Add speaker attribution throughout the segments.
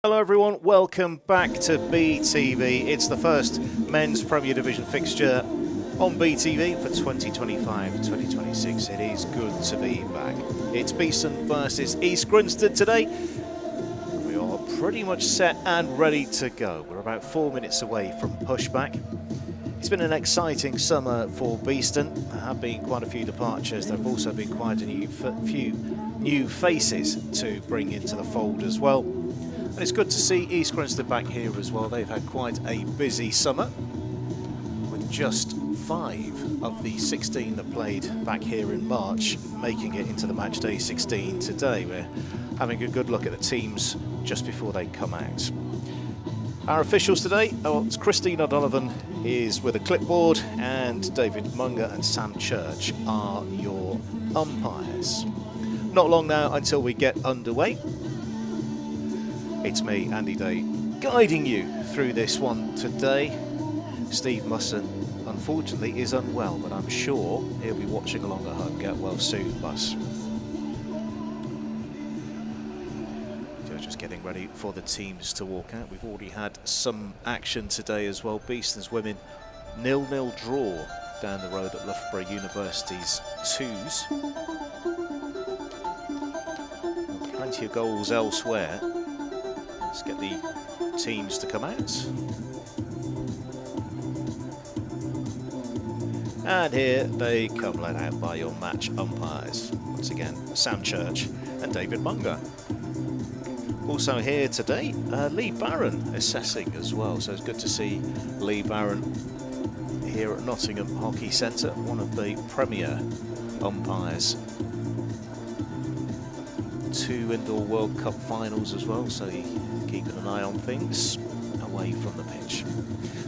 Speaker 1: Hello everyone, welcome back to BTV. It's the first men's Premier Division fixture on BTV for 2025-2026. It is good to be back. It's Beeston versus East Grinstead today. We are pretty much set and ready to go. We're about 4 minutes away from pushback. It's been an exciting summer for Beeston. There have been quite a few departures. There have also been quite a few new faces to bring into the fold as well. And it's good to see East Grinstead back here as well. They've had quite a busy summer with just 5 of the 16 that played back here in March making it into the match day 16 today. We're having a good look at the teams just before they come out. Our officials today, it's Christine O'Donovan is with a clipboard, and David Munger and Sam Church are your umpires. Not long now until we get underway. It's me, Andy Day, guiding you through this one today. Steve Musson, unfortunately, is unwell, but I'm sure he'll be watching along at home. Get well soon, Bus. So just getting ready for the teams to walk out. We've already had some action today as well. Beeston's women 0-0 draw down the road at Loughborough University's 2s. And plenty of goals elsewhere. Let's get the teams to come out. And here they come, led out by your match umpires. Once again, Sam Church and David Munger. Also here today, Lee Barron assessing as well. So it's good to see Lee Barron here at Nottingham Hockey Centre, one of the premier umpires. 2 indoor World Cup finals as well, so keeping an eye on things away from the pitch.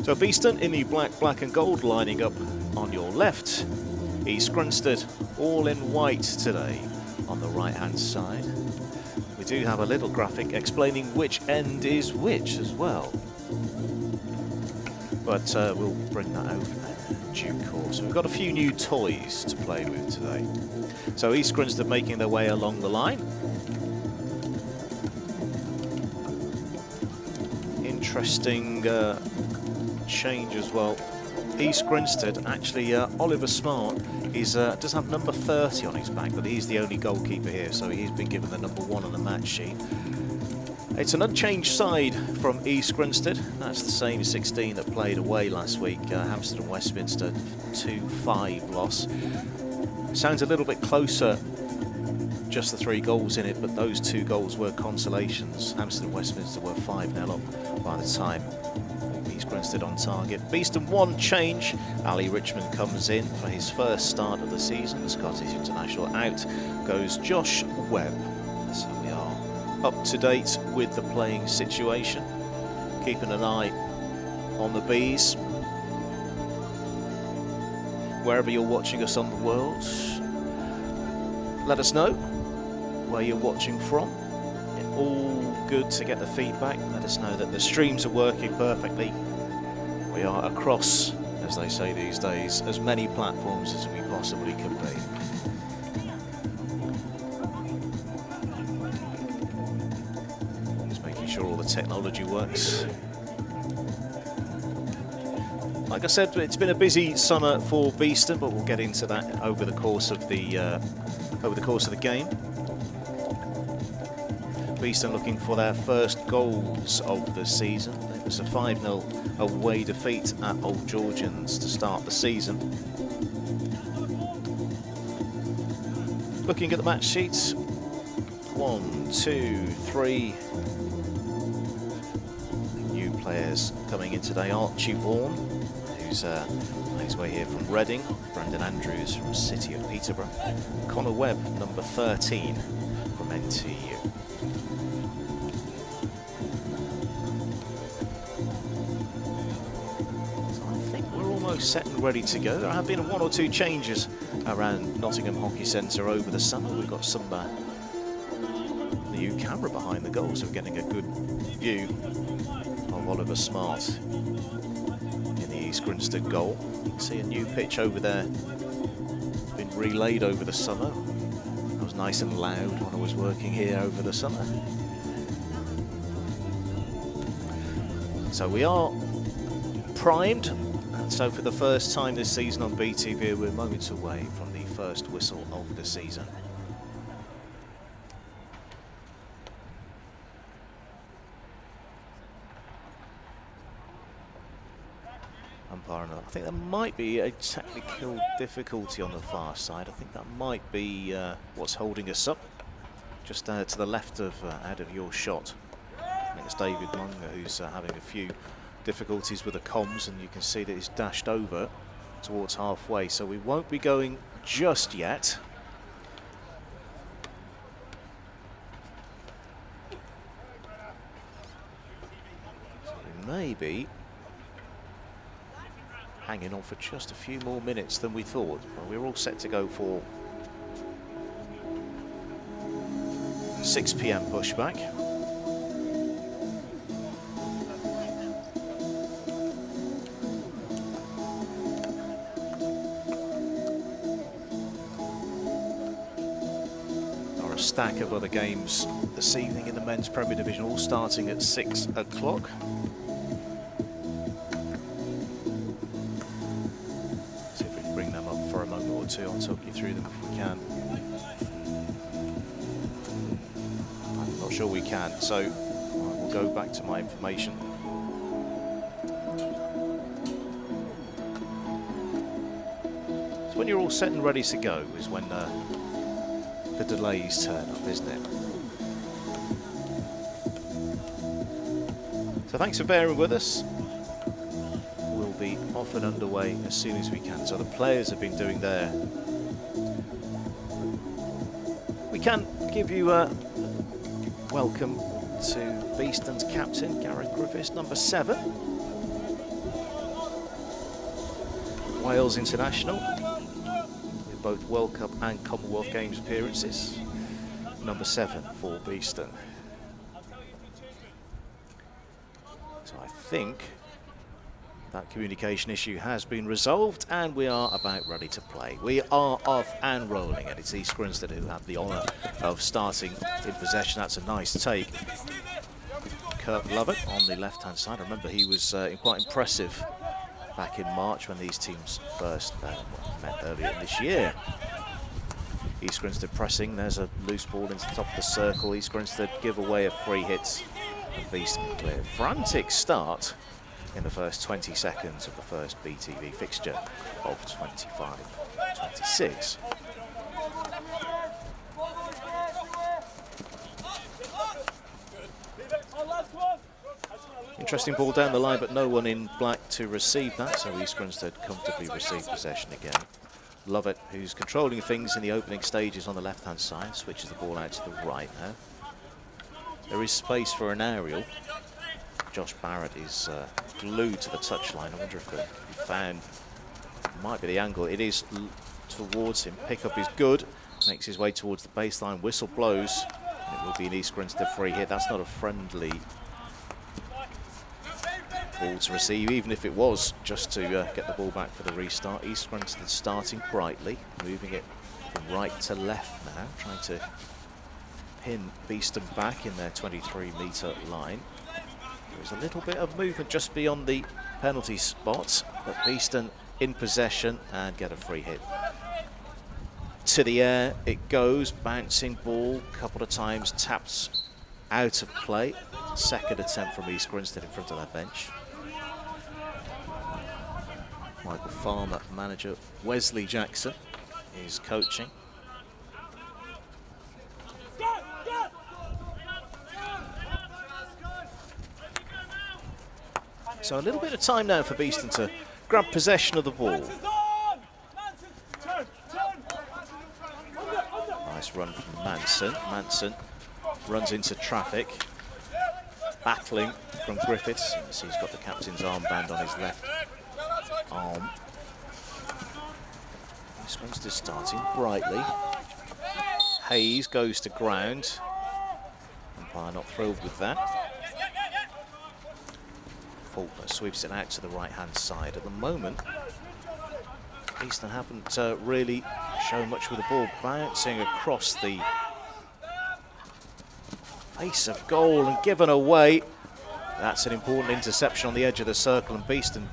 Speaker 1: So Beeston in the black and gold, lining up on your left. East Grinstead all in white today on the right hand side. We do have a little graphic explaining which end is which as well, but we'll bring that over in due course. We've got a few new toys to play with today. So East Grinstead making their way along the line. Interesting change as well. East Grinstead, actually Oliver Smart does have number 30 on his back, but he's the only goalkeeper here, so he's been given the number 1 on the match sheet. It's an unchanged side from East Grinstead. That's the same 16 that played away last week. Hampstead and Westminster 2-5 loss. Sounds a little bit closer, just the 3 goals in it, but those 2 goals were consolations. Hampstead and Westminster were 5-0 up by the time East Grinstead on target. Beeston 1 change. Ali Richmond comes in for his first start of the season. The Scottish international. Out goes Josh Webb. So we are up to date with the playing situation. Keeping an eye on the Bees. Wherever you're watching us on the world, let us know where you're watching from. All good to get the feedback. Let us know that the streams are working perfectly. We are across, as they say these days, as many platforms as we possibly can be. Just making sure all the technology works. Like I said, it's been a busy summer for Beeston, but we'll get into that over the course of the game. Beeston looking for their first goals of the season. It was a 5-0 away defeat at Old Georgians to start the season. Looking at the match sheets, 1, 2, 3 new players coming in today. Archie Vaughan, who's on his way here from Reading. Brendan Andrews from City of Peterborough. Connor Webb, number 13 from NTU. So I think we're almost set and ready to go. There have been 1 or 2 changes around Nottingham Hockey Centre over the summer. We've got some new camera behind the goal, so we're getting a good view of Oliver Smart in the East Grinstead goal. You can see a new pitch over there, been relayed over the summer. That was nice and loud when I was working here over the summer. So we are primed, and so for the first time this season on BTV, we're moments away from the first whistle of the season. I think there might be a technical difficulty on the far side. I think that might be what's holding us up. Just to the left of out of your shot. I think it's David Munger who's having a few difficulties with the comms, and you can see that he's dashed over towards halfway. So we won't be going just yet. So we may be hanging on for just a few more minutes than we thought. Well, we're all set to go for 6 PM pushback. There are a stack of other games this evening in the men's Premier Division, all starting at 6 o'clock. I'll talk you through them if we can. I'm not sure we can, so we'll go back to my information. So when you're all set and ready to go is when the delays turn up, isn't it? So thanks for bearing with us. Be off and underway as soon as we can. So the players have been doing their... We can give you a welcome to Beeston's captain, Gareth Griffiths, number 7. Wales international, with both World Cup and Commonwealth Games appearances. Number 7 for Beeston. So I think that communication issue has been resolved, and we are about ready to play. We are off and rolling, and it's East Grinstead who have the honour of starting in possession. That's a nice take. Kurt Lovett on the left-hand side. I remember he was quite impressive back in March when these teams first met earlier this year. East Grinstead pressing. There's a loose ball into the top of the circle. East Grinstead give away a free hit, and Beeston clear. Frantic start in the first 20 seconds of the first BTV fixture of 25-26. Interesting ball down the line, but no one in black to receive that, so East Grinstead comfortably receive possession again. Lovett, who's controlling things in the opening stages on the left-hand side, switches the ball out to the right now. There is space for an aerial. Josh Barrett is glued to the touchline. I wonder if the fan might be the angle. It is towards him. Pickup is good. Makes his way towards the baseline. Whistle blows. And it will be an East Grinstead free hit. That's not a friendly ball to receive, even if it was just to get the ball back for the restart. East Grinstead starting brightly, moving it from right to left now, trying to pin Beeston back in their 23-metre line. There's a little bit of movement just beyond the penalty spot, but Beeston in possession and get a free hit. To the air it goes, bouncing ball, a couple of times taps out of play. Second attempt from East Grinstead in front of their bench. Michael Farmer, manager. Wesley Jackson is coaching. So a little bit of time now for Beeston to grab possession of the ball. Nice run from Manson. Manson runs into traffic. Battling from Griffiths. So he's got the captain's armband on his left arm. Grinstead starting brightly. Hayes goes to ground. Umpire not thrilled with that. Faulkner sweeps it out to the right-hand side. At the moment, Beeston haven't really shown much with the ball bouncing across the face of goal and given away. That's an important interception on the edge of the circle, and Beeston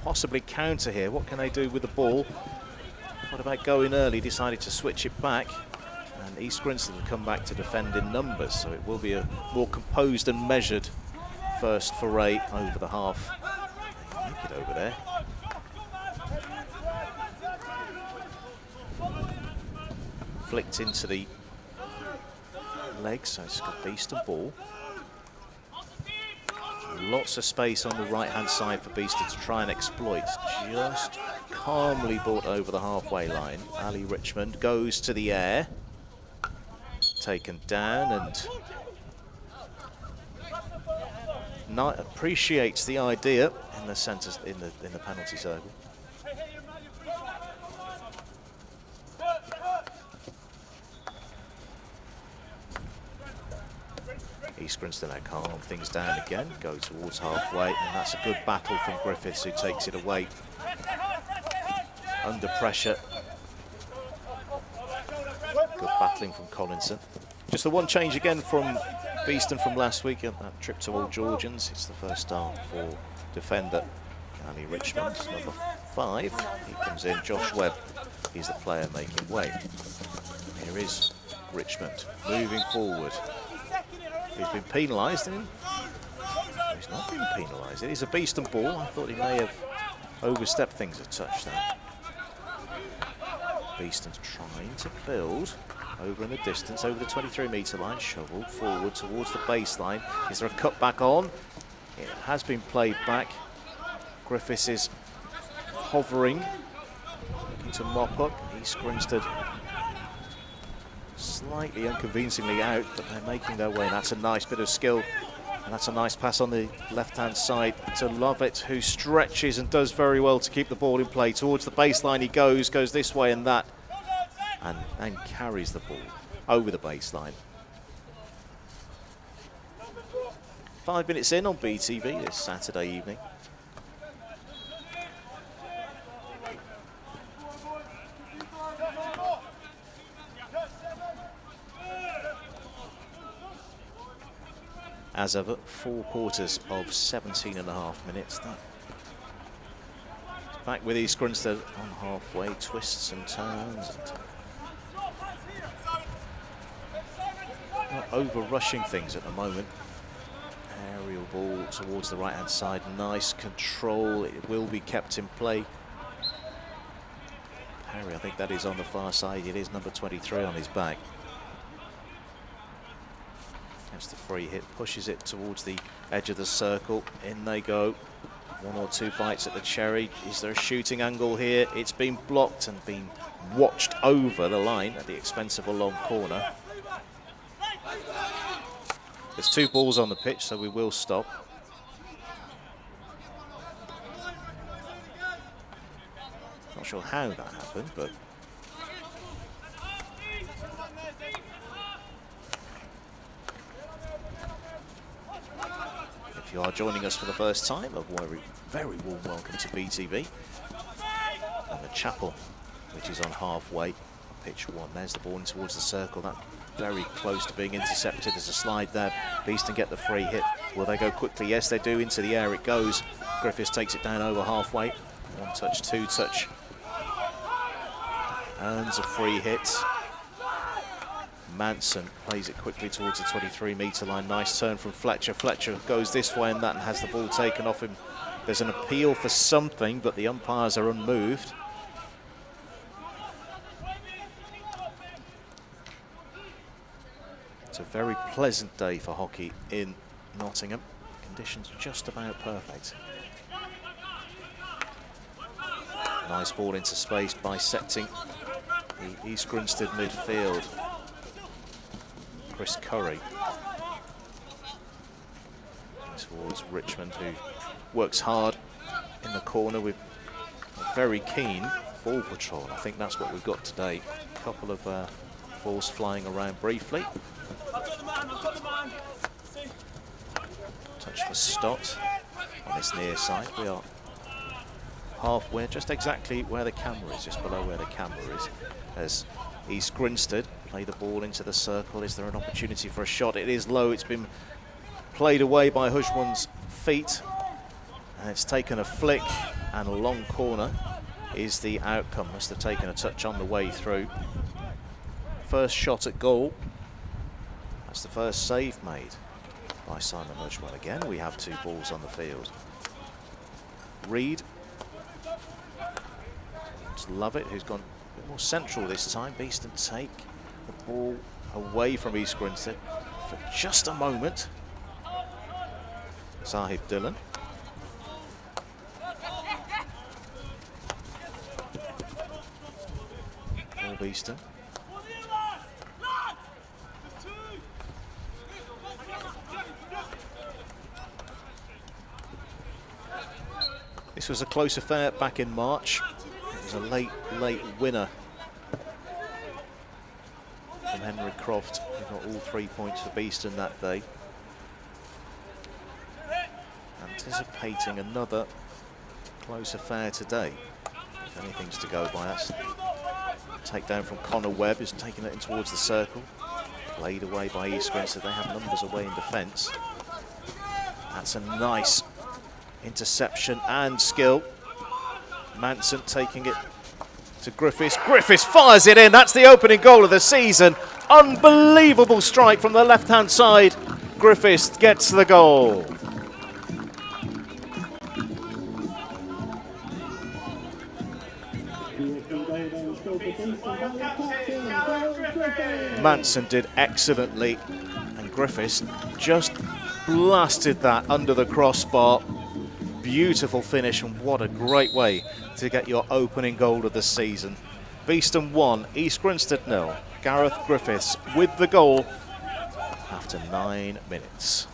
Speaker 1: possibly counter here. What can they do with the ball? What about going early? Decided to switch it back, and East Grinstead will come back to defend in numbers, so it will be a more composed and measured first foray over the half. Make it over there. Flicked into the legs, so it's got Beeston ball. Lots of space on the right-hand side for Beeston to try and exploit. Just calmly brought over the halfway line. Ali Richmond goes to the air. Taken down, and Knight appreciates the idea in the centre, in the penalty circle. East Grinstead now calm things down again, go towards halfway, and that's a good battle from Griffiths, who takes it away under pressure. Good battling from Collinson. Just the one change again from Beeston from last week at that trip to Old Georgians. It's the first start for defender Ali Richmond, number 5. He comes in, Josh Webb, he's the player making way. Here is Richmond moving forward. He's been penalised, and he's not been penalised. It is a Beeston ball. I thought he may have overstepped things a touch there. Beeston's trying to build over in the distance, over the 23-metre line, shoveled forward towards the baseline. Is there a cut back on? It has been played back. Griffiths is hovering, looking to mop up. East Grinstead slightly unconvincingly out, but they're making their way. And that's a nice bit of skill, and that's a nice pass on the left-hand side to Lovett, who stretches and does very well to keep the ball in play. Towards the baseline he goes this way and that, and carries the ball over the baseline. 5 minutes in on BTV this Saturday evening. As of 4 quarters of 17.5 minutes. Back with East Grinstead on halfway, twists and turns. Not over-rushing things at the moment. Aerial ball towards the right-hand side, nice control, it will be kept in play. Harry, I think that is on the far side, it is number 23 on his back. Gets the free hit, pushes it towards the edge of the circle. In they go. 1 or 2 bites at the cherry. Is there a shooting angle here? It's been blocked and been watched over the line at the expense of a long corner. There's 2 balls on the pitch, so we will stop. Not sure how that happened, but if you are joining us for the first time, a very warm welcome to BTV. And the Chapel, which is on halfway, pitch 1. There's the ball in towards the circle. That very close to being intercepted. There's a slide there. Beeston get the free hit. Will they go quickly? Yes, they do. Into the air it goes. Griffiths takes it down over halfway. 1 touch, 2 touch. Earns a free hit. Manson plays it quickly towards the 23-metre line. Nice turn from Fletcher. Fletcher goes this way and that and has the ball taken off him. There's an appeal for something, but the umpires are unmoved. It's a very pleasant day for hockey in Nottingham. Conditions just about perfect. Nice ball into space, bisecting the East Grinstead midfield. Chris Curry towards Richmond, who works hard in the corner with a very keen ball patrol. I think that's what we've got today. A couple of balls flying around briefly. Touch for Stott on this near side. We are halfway, just exactly where the camera is, just below where the camera is, as East Grinstead play the ball into the circle. Is there an opportunity for a shot? It is low. It's been played away by Hujwan's feet, and it's taken a flick, and a long corner is the outcome. Must have taken a touch on the way through. First shot at goal. That's the first save made by Simon Hujwan. Again, we have 2 balls on the field. Reed, Lovett, who's gone a bit more central this time. Beeston take the ball away from East Grinstead for just a moment. Sahib Dillon. For Beeston. This was a close affair back in March. It was a late winner from Henry Croft. He got all 3 points for Beeston that day. Anticipating another close affair today. If anything's to go by us. Takedown from Connor Webb is taking it in towards the circle. Played away by East Grinstead. They have numbers away in defence. That's a nice interception and skill. Manson taking it to Griffiths. Griffiths fires it in. That's the opening goal of the season. Unbelievable strike from the left-hand side. Griffiths gets the goal. Manson did excellently, and Griffiths just blasted that under the crossbar. Beautiful finish, and what a great way to get your opening goal of the season. Beeston 1, East Grinstead 0. Gareth Griffiths with the goal after 9 minutes.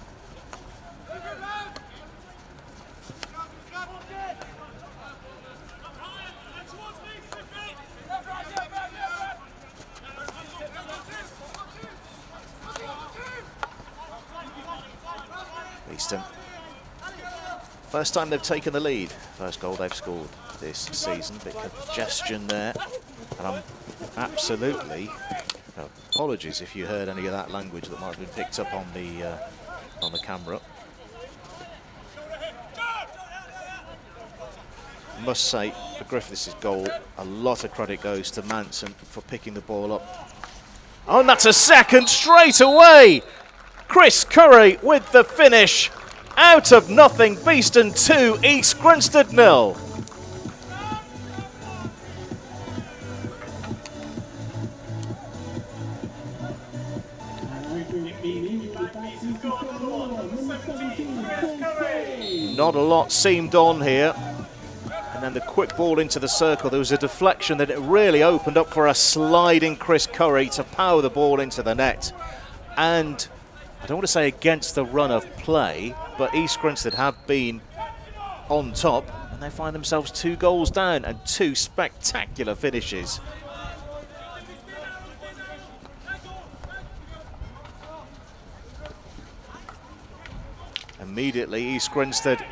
Speaker 1: Beeston. First time they've taken the lead. First goal they've scored this season. Bit of congestion there. And I'm absolutely, apologies if you heard any of that language that might have been picked up on the camera. I must say, for Griffiths' goal, a lot of credit goes to Manson for picking the ball up. Oh, and that's a second straight away! Chris Curry with the finish. Out of nothing, Beeston 2, East Grinstead 0. Not a lot seemed on here. And then the quick ball into the circle. There was a deflection that it really opened up for a sliding Chris Curry to power the ball into the net. And I don't want to say against the run of play, but East Grinstead have been on top, and they find themselves 2 goals down and 2 spectacular finishes. Immediately, East Grinstead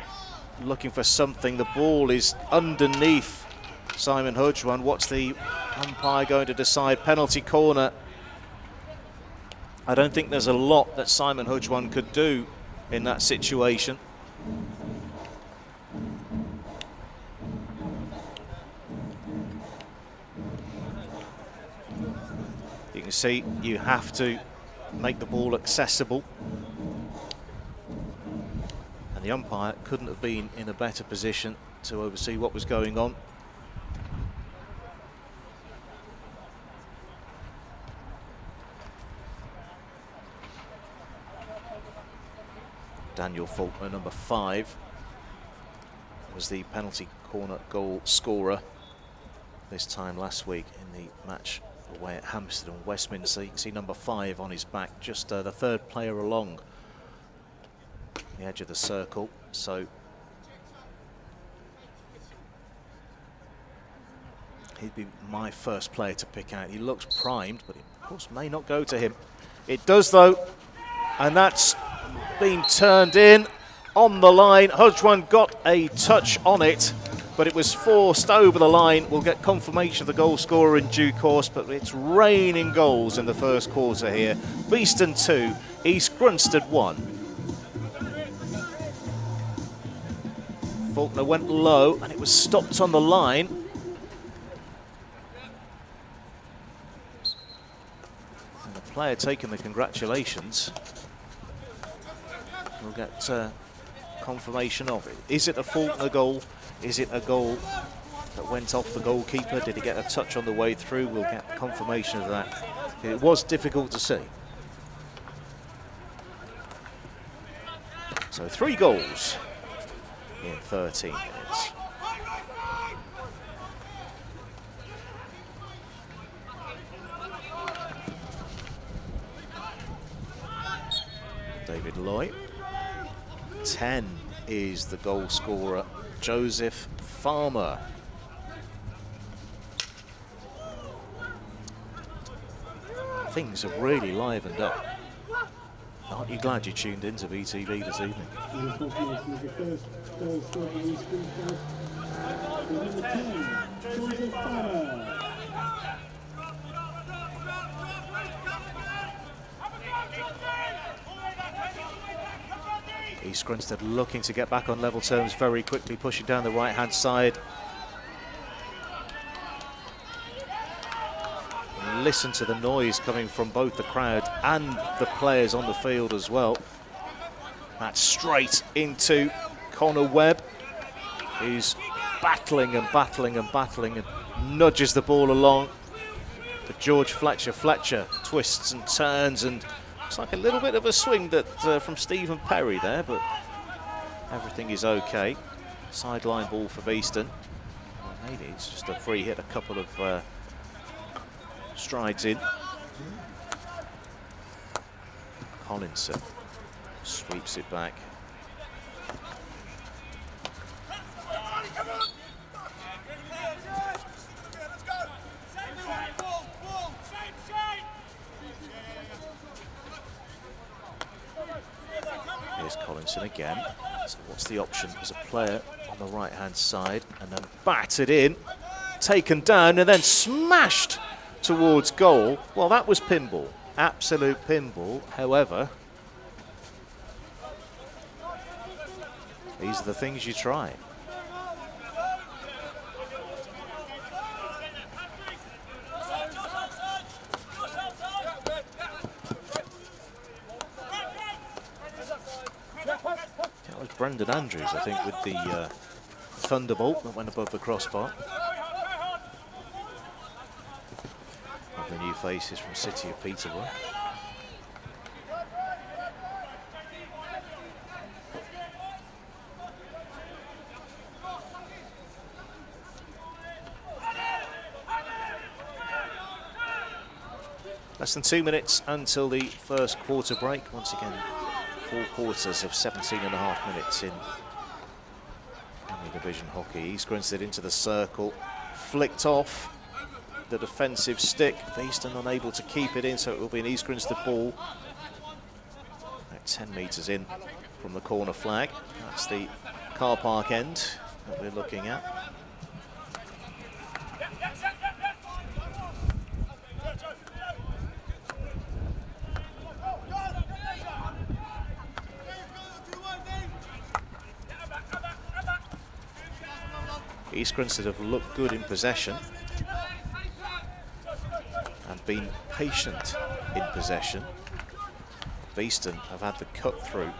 Speaker 1: looking for something. The ball is underneath Simon Hujwan. What's the umpire going to decide? Penalty corner. I don't think there's a lot that Simon Hujwan could do in that situation. You can see you have to make the ball accessible. And the umpire couldn't have been in a better position to oversee what was going on. Daniel Faulkner, number 5, was the penalty corner goal scorer. this time last week in the match away at Hampstead and Westminster. You can see number 5 on his back, just the third player along the edge of the circle. So he'd be my first player to pick out. He looks primed, but it, of course, may not go to him. It does, though, and that's been turned in on the line. Hudgwan got a touch on it, but it was forced over the line. We'll get confirmation of the goal scorer in due course, but it's raining goals in the first quarter here. Beeston 2, East Grinstead 1. Faulkner went low, and it was stopped on the line. And the player taking the congratulations. We'll get confirmation of it. Is it a Faulkner goal? Is it a goal that went off the goalkeeper? Did he get a touch on the way through? We'll get confirmation of that. It was difficult to see. So 3 goals in 13 minutes. David Loy. 10 is the goal scorer, Joseph Farmer. Things have really livened up. Aren't you glad you tuned into BTV this evening? East Grinstead looking to get back on level terms very quickly, pushing down the right-hand side. And listen to the noise coming from both the crowd and the players on the field as well. That's straight into Connor Webb, who's battling and battling and battling and nudges the ball along. But George Fletcher twists and turns, and it's like a little bit of a swing that from Stephen Perry there, but everything is okay. Sideline ball for Beeston. Well, maybe it's just a free hit, a couple of strides in. Collinson sweeps it back. Here's Collinson again. So what's the option as a player on the right-hand side? And then batted in, taken down, and then smashed towards goal. Well, that was pinball. Absolute pinball. However, these are the things you try. That was Brendan Andrews, I think, with the thunderbolt that went above the crossbar. Of the new faces from City of Peterborough. Less than 2 minutes until the first quarter break. Once again, 4 quarters of 17.5 minutes in Premier Division hockey. East Grinstead into the circle, flicked off the defensive stick. Beeston unable to keep it in, so it will be an East Grinstead ball. About 10 metres in from the corner flag. That's the car park end that we're looking at. East Grinstead have looked good in possession and been patient in possession. Beeston have had the cut through.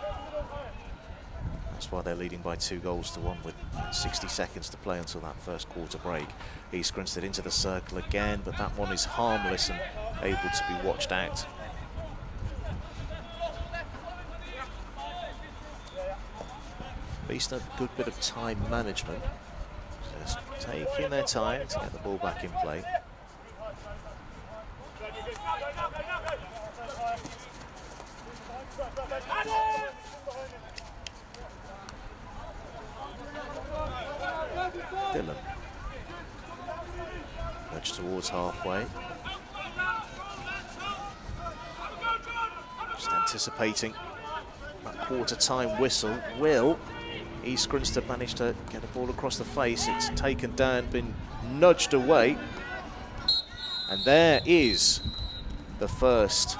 Speaker 1: That's why they're leading by 2-1 with 60 seconds to play until that first quarter break. East Grinstead into the circle again, but that one is harmless and able to be watched out. Beeston have a good bit of time management. There's taking their time to get the ball back in play. Dylan. Nudge towards halfway. Just anticipating that quarter-time whistle. Will East Grinstead manage to get the ball across the face? It's taken down, been nudged away. And there is the first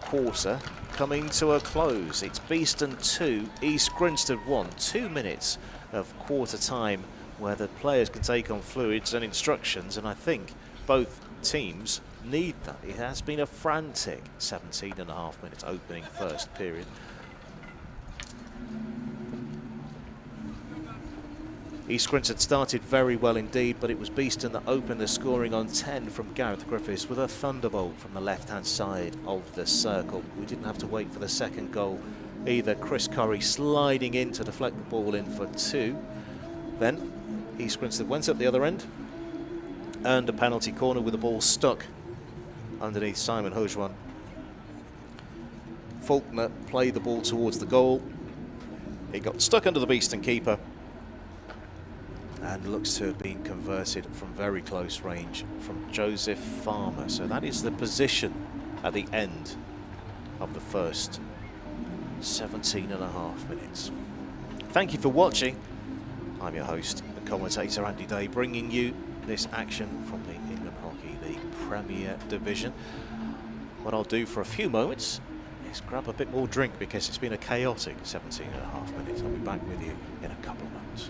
Speaker 1: quarter coming to a close. It's Beeston 2, East Grinstead 1. 2 minutes of quarter time where the players can take on fluids and instructions, and I think both teams need that. It has been a frantic 17.5 minutes opening first period. East Grinstead started very well indeed, but it was Beeston that opened the scoring on 10 from Gareth Griffiths with a thunderbolt from the left-hand side of the circle. We didn't have to wait for the second goal either. Chris Curry sliding in to deflect the ball in for 2. Then East Grinstead went up the other end, earned a penalty corner with the ball stuck underneath Simon Hojwan. Faulkner played the ball towards the goal. It got stuck under the Beeston keeper and looks to have been converted from very close range from Joseph Farmer. So that is the position at the end of the first 17.5 minutes. Thank you for watching. I'm your host and commentator Andy Day, bringing you this action from the England Hockey League Premier Division. What I'll do for a few moments is grab a bit more drink because it's been a chaotic 17.5 minutes. I'll be back with you in a couple of moments.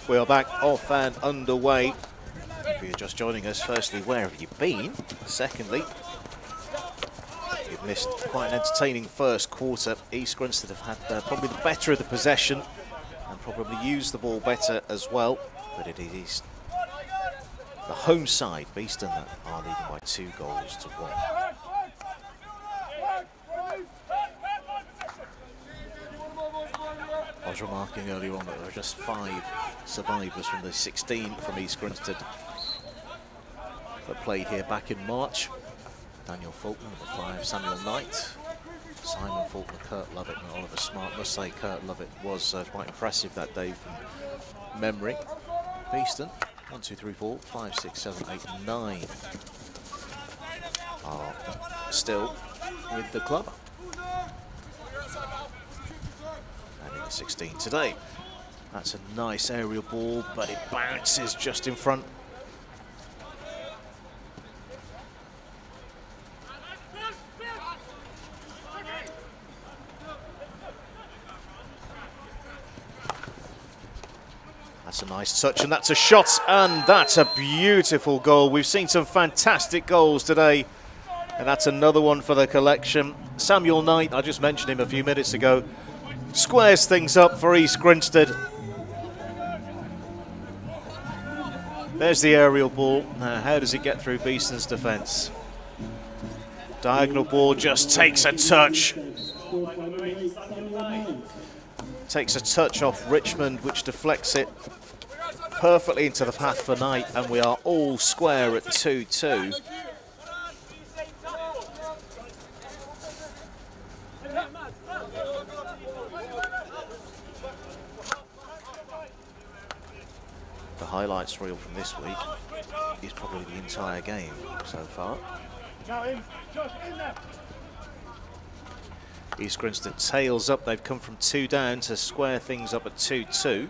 Speaker 1: We are back off and underway. If you're just joining us, firstly, where have you been? Secondly, you've missed quite an entertaining first quarter. East Grinstead have had probably the better of the possession and probably used the ball better as well. But it is the home side, Beeston, that are leading by 2 goals to 1. I was remarking earlier on that there are just 5 survivors from the 16 from East Grinstead that played here back in March. Daniel Faulkner, number 5, Samuel Knight, Simon Faulkner, Kurt Lovett and Oliver Smart. Must say Kurt Lovett was quite impressive that day from memory. Beeston, 1, 2, 3, 4, 5, 6, 7, 8, 9 are still with the club. 16 today. That's a nice aerial ball, but it bounces just in front. That's a nice touch, and that's a shot, and that's a beautiful goal. We've seen some fantastic goals today, and that's another one for the collection. Samuel Knight, I just mentioned him a few minutes ago, squares things up for East Grinstead. There's the aerial ball. Now, how does it get through Beeston's defence? Diagonal ball just takes a touch. Takes a touch off Richmond, which deflects it perfectly into the path for Knight, and we are all square at 2-2. highlights reel from this week is probably the entire game so far. East Grinstead tails up. They've come from 2 down to square things up at 2-2.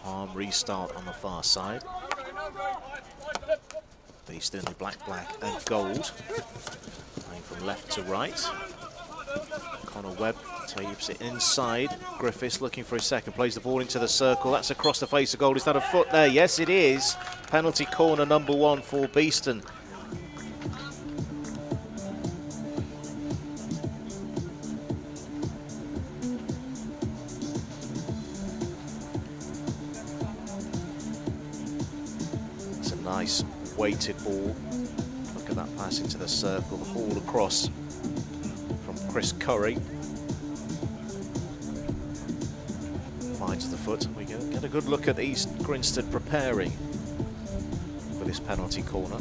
Speaker 1: Calm restart on the far side. Beeston in black, and gold. Going from left to right. Connor Webb tapes it inside. Griffiths looking for his second. Plays the ball into the circle. That's across the face of goal. Is that a foot there? Yes, it is. Penalty corner number 1 for Beeston. It's a nice weighted ball. Look at that pass into the circle, the ball across from Chris Curry. Finds the foot. We get a good look at East Grinstead preparing for this penalty corner.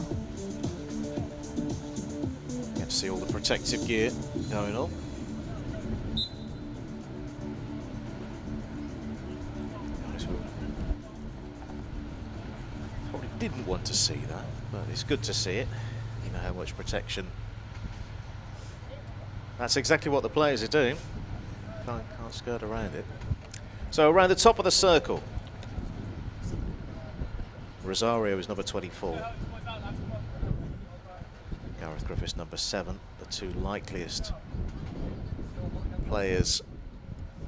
Speaker 1: Get to see all the protective gear going on. Probably didn't want to see that, but it's good to see it. You know how much protection. That's exactly what the players are doing. Can't skirt around it. So around the top of the circle, Rosario is number 24. Gareth Griffiths number 7. The 2 likeliest players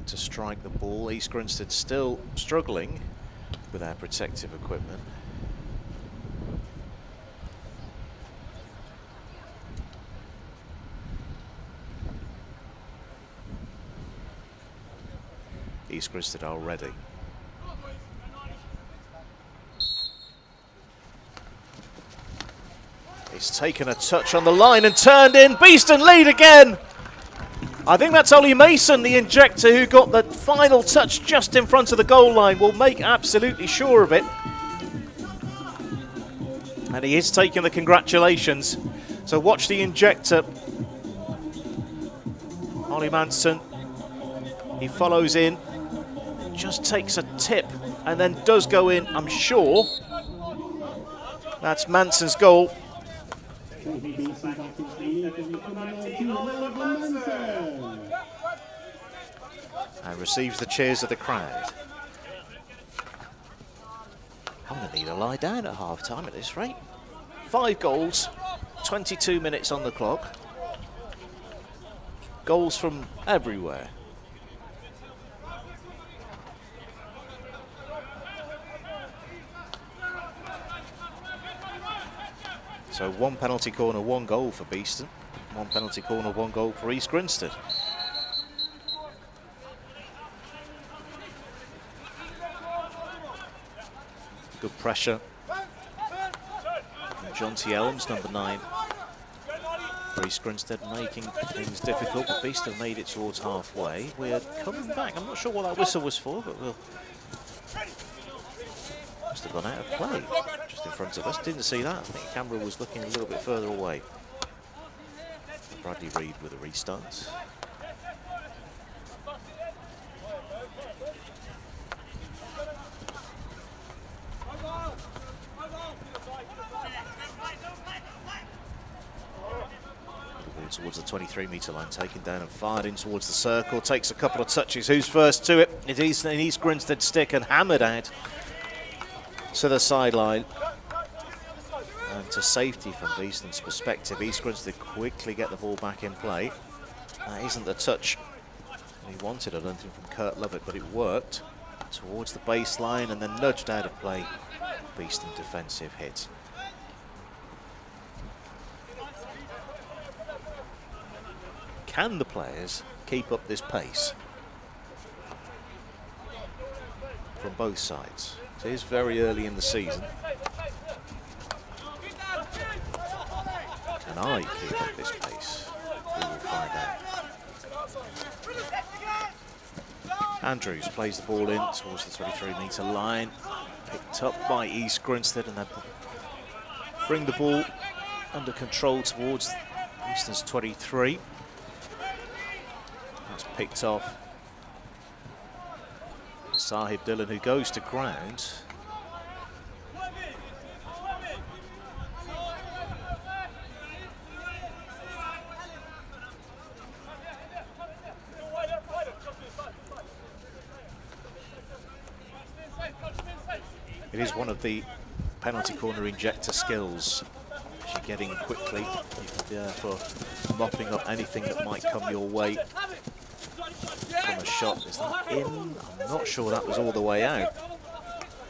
Speaker 1: to strike the ball. East Grinstead still struggling with our protective equipment. East Grinstead are ready. He's taken a touch on the line and turned in. Beeston lead again. I think that's Ollie Mason, the injector, who got the final touch just in front of the goal line. We'll make absolutely sure of it. And he is taking the congratulations. So watch the injector. Ollie Manson. He follows in. Just takes a tip and then does go in, I'm sure. That's Manson's goal. And receives the cheers of the crowd. I'm going to need a lie down at half time at this rate. 5 goals, 22 minutes on the clock. Goals from everywhere. So 1 penalty corner, 1 goal for Beeston. 1 penalty corner, 1 goal for East Grinstead. Good pressure. And John T. Elms, number 9. For East Grinstead, making things difficult, but Beeston made it towards halfway. We're coming back. I'm not sure what that whistle was for, but we'll... Must have gone out of play just in front of us. Didn't see that. I think the camera was looking a little bit further away. Bradley Reed with a restart. Towards the 23-metre line, taken down and fired in towards the circle. Takes a couple of touches. Who's first to it? It is an East Grinstead stick and hammered out to the sideline. And to safety from Beeston's perspective, East Grinstead quickly get the ball back in play. That isn't the touch he wanted, I don't think, from Kurt Lovett, but it worked. Towards the baseline and then nudged out of play. Beeston defensive hit. Can the players keep up this pace from both sides? It is very early in the season. Can I keep up this pace? We will find out. Andrews plays the ball in towards the 23-metre line. Picked up by East Grinstead, and then bring the ball under control towards Beeston's 23. That's picked off Sahib Dillon, who goes to ground. It is one of the penalty corner injector skills. As you get in quickly, you can be there for mopping up anything that might come your way from a shot. Is that in? I'm not sure that was all the way out.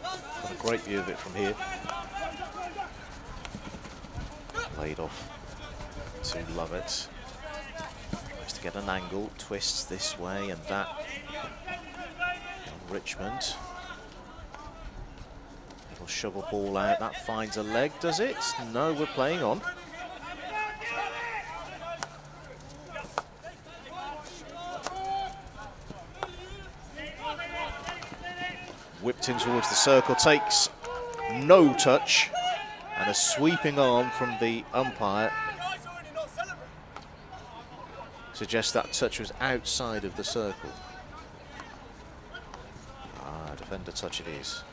Speaker 1: Got a great view of it from here. Played off to Lovett. Tries to get an angle, twists this way and that. And Richmond. Little shovel ball out, that finds a leg, does it? No, we're playing on. Whipped in towards the circle, takes no touch, and a sweeping arm from the umpire suggests that touch was outside of the circle. Ah, defender touch it is.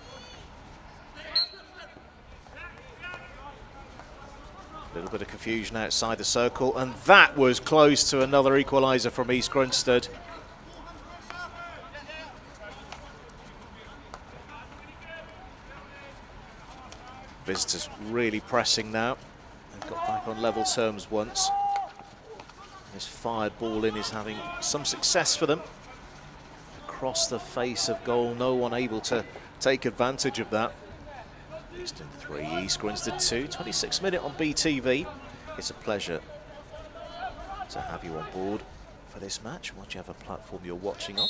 Speaker 1: A little bit of confusion outside the circle, and that was close to another equaliser from East Grinstead. Visitors really pressing now. They've got back on level terms once. This fired ball in is having some success for them. Across the face of goal, no one able to take advantage of that. Beeston 3, East Grinstead 2, 26th minute on BTV. It's a pleasure to have you on board for this match, whichever platform you're watching on.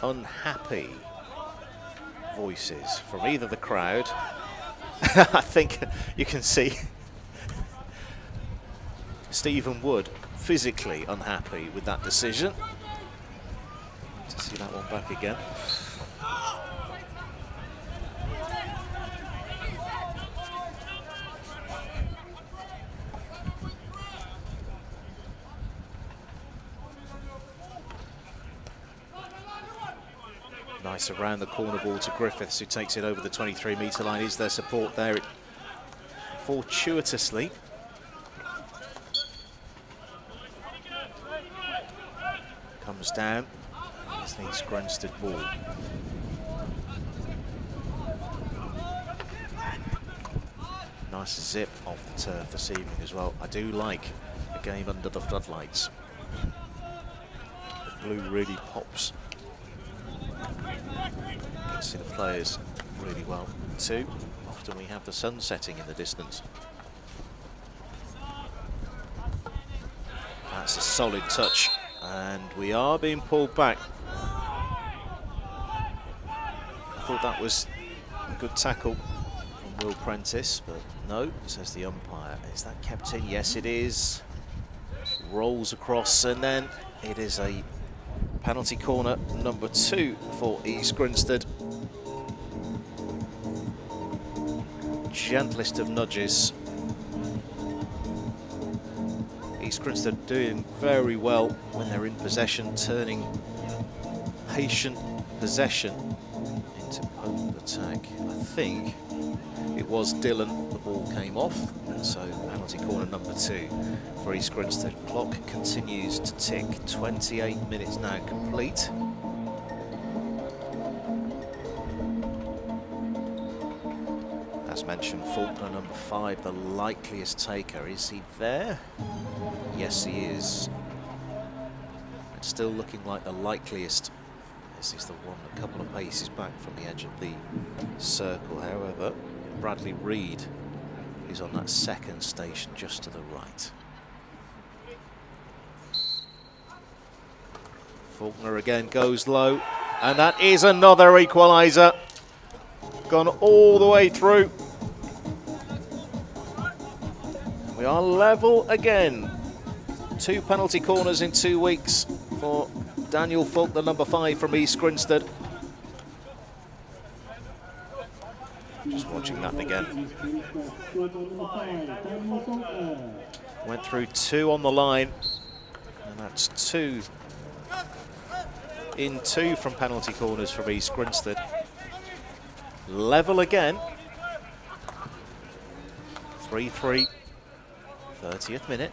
Speaker 1: Unhappy voices from either the crowd. I think you can see Stephen Wood physically unhappy with that decision. To see that one back again. Nice around the corner ball to Griffiths, who takes it over the 23-metre line. Is there support there? Fortuitously. Comes down. It's the East Grinstead ball. Nice zip off the turf this evening as well. I do like a game under the floodlights. The blue really pops. You can see the players really well too. Often we have the sun setting in the distance. That's a solid touch, and we are being pulled back. I thought that was a good tackle from Will Prentice, but no, says the umpire. Is that kept in? Yes, it is. Rolls across, and then it is a penalty corner number 2 for East Grinstead. Gentlest of nudges. East Grinstead doing very well when they're in possession, turning patient possession into potent attack. I think it was Dillon, the ball came off, and so penalty corner number 2 for East Grinstead. Clock continues to tick, 28 minutes now complete. As mentioned, Faulkner number 5, the likeliest taker. Is he there? Yes, he is. It's still looking like the likeliest. This is the one a couple of paces back from the edge of the circle. However, Bradley Reed is on that second station just to the right. Faulkner again goes low, and that is another equaliser. Gone all the way through. We are level again. 2 penalty corners in 2 weeks for Daniel Faulkner, number 5 from East Grinstead. Just watching that again. Went through 2 on the line, and that's 2 in 2 from penalty corners from East Grinstead. Level again. 3-3, 30th minute.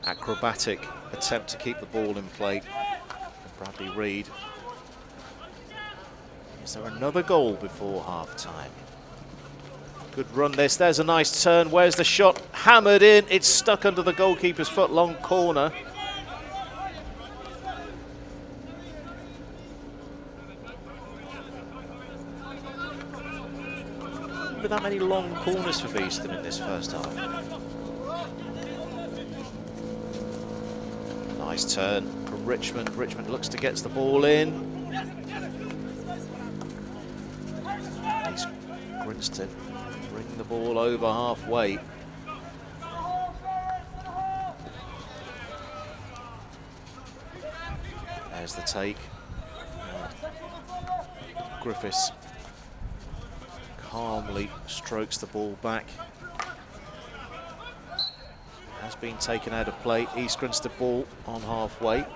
Speaker 1: Acrobatic attempt to keep the ball in play. Bradley Reed. Is there another goal before half-time? Good run this. There's a nice turn. Where's the shot? Hammered in. It's stuck under the goalkeeper's foot. Long corner. Not that many long corners for Beeston in this first half. Nice turn from Richmond. Richmond looks to get the ball in. East Grinstead bring the ball over halfway. There's the take. Griffiths calmly strokes the ball back. Has been taken out of play. East Grinstead ball on halfway.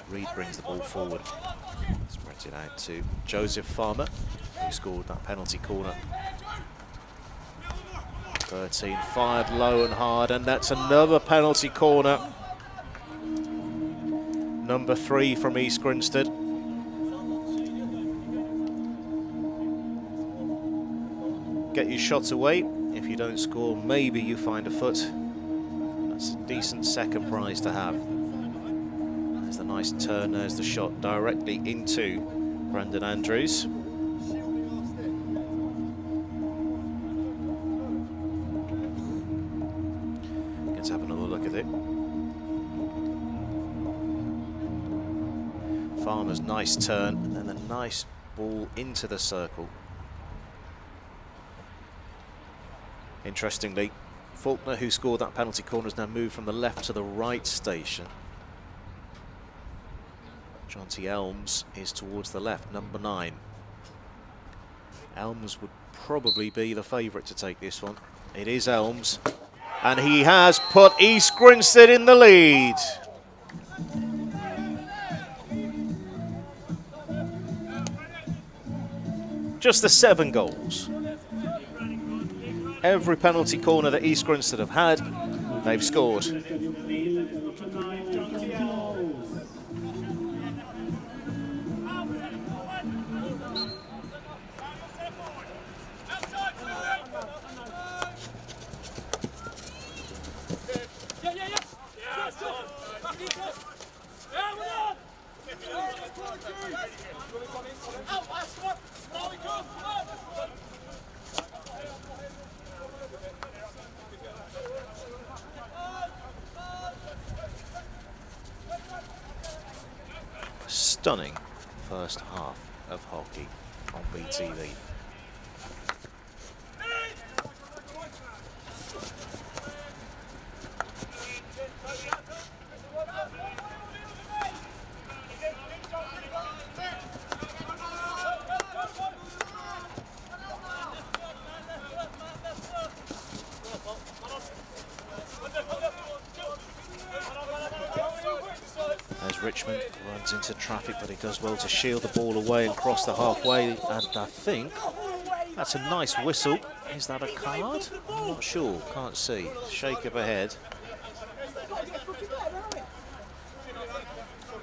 Speaker 1: Reed brings the ball forward. Spreads it out to Joseph Farmer, who scored that penalty corner. 13 fired low and hard, and that's another penalty corner. Number 3 from East Grinstead. Get your shots away. If you don't score, maybe you find a foot. That's a decent second prize to have. There's the nice turn, there's the shot directly into Brandon Andrews. Let's have another look at it. Farmer's nice turn, and then a nice ball into the circle. Interestingly, Faulkner, who scored that penalty corner, has now moved from the left to the right station. Jonty Elms is towards the left, number 9. Elms would probably be the favourite to take this one. It is Elms, and he has put East Grinstead in the lead. Just the 7 goals. Every penalty corner that East Grinstead have had, they've scored. Stunning first half of hockey on BTV. Richmond runs into traffic, but he does well to shield the ball away and cross the halfway, and I think that's a nice whistle. Is that a card? I'm not sure, can't see. Shake of a head.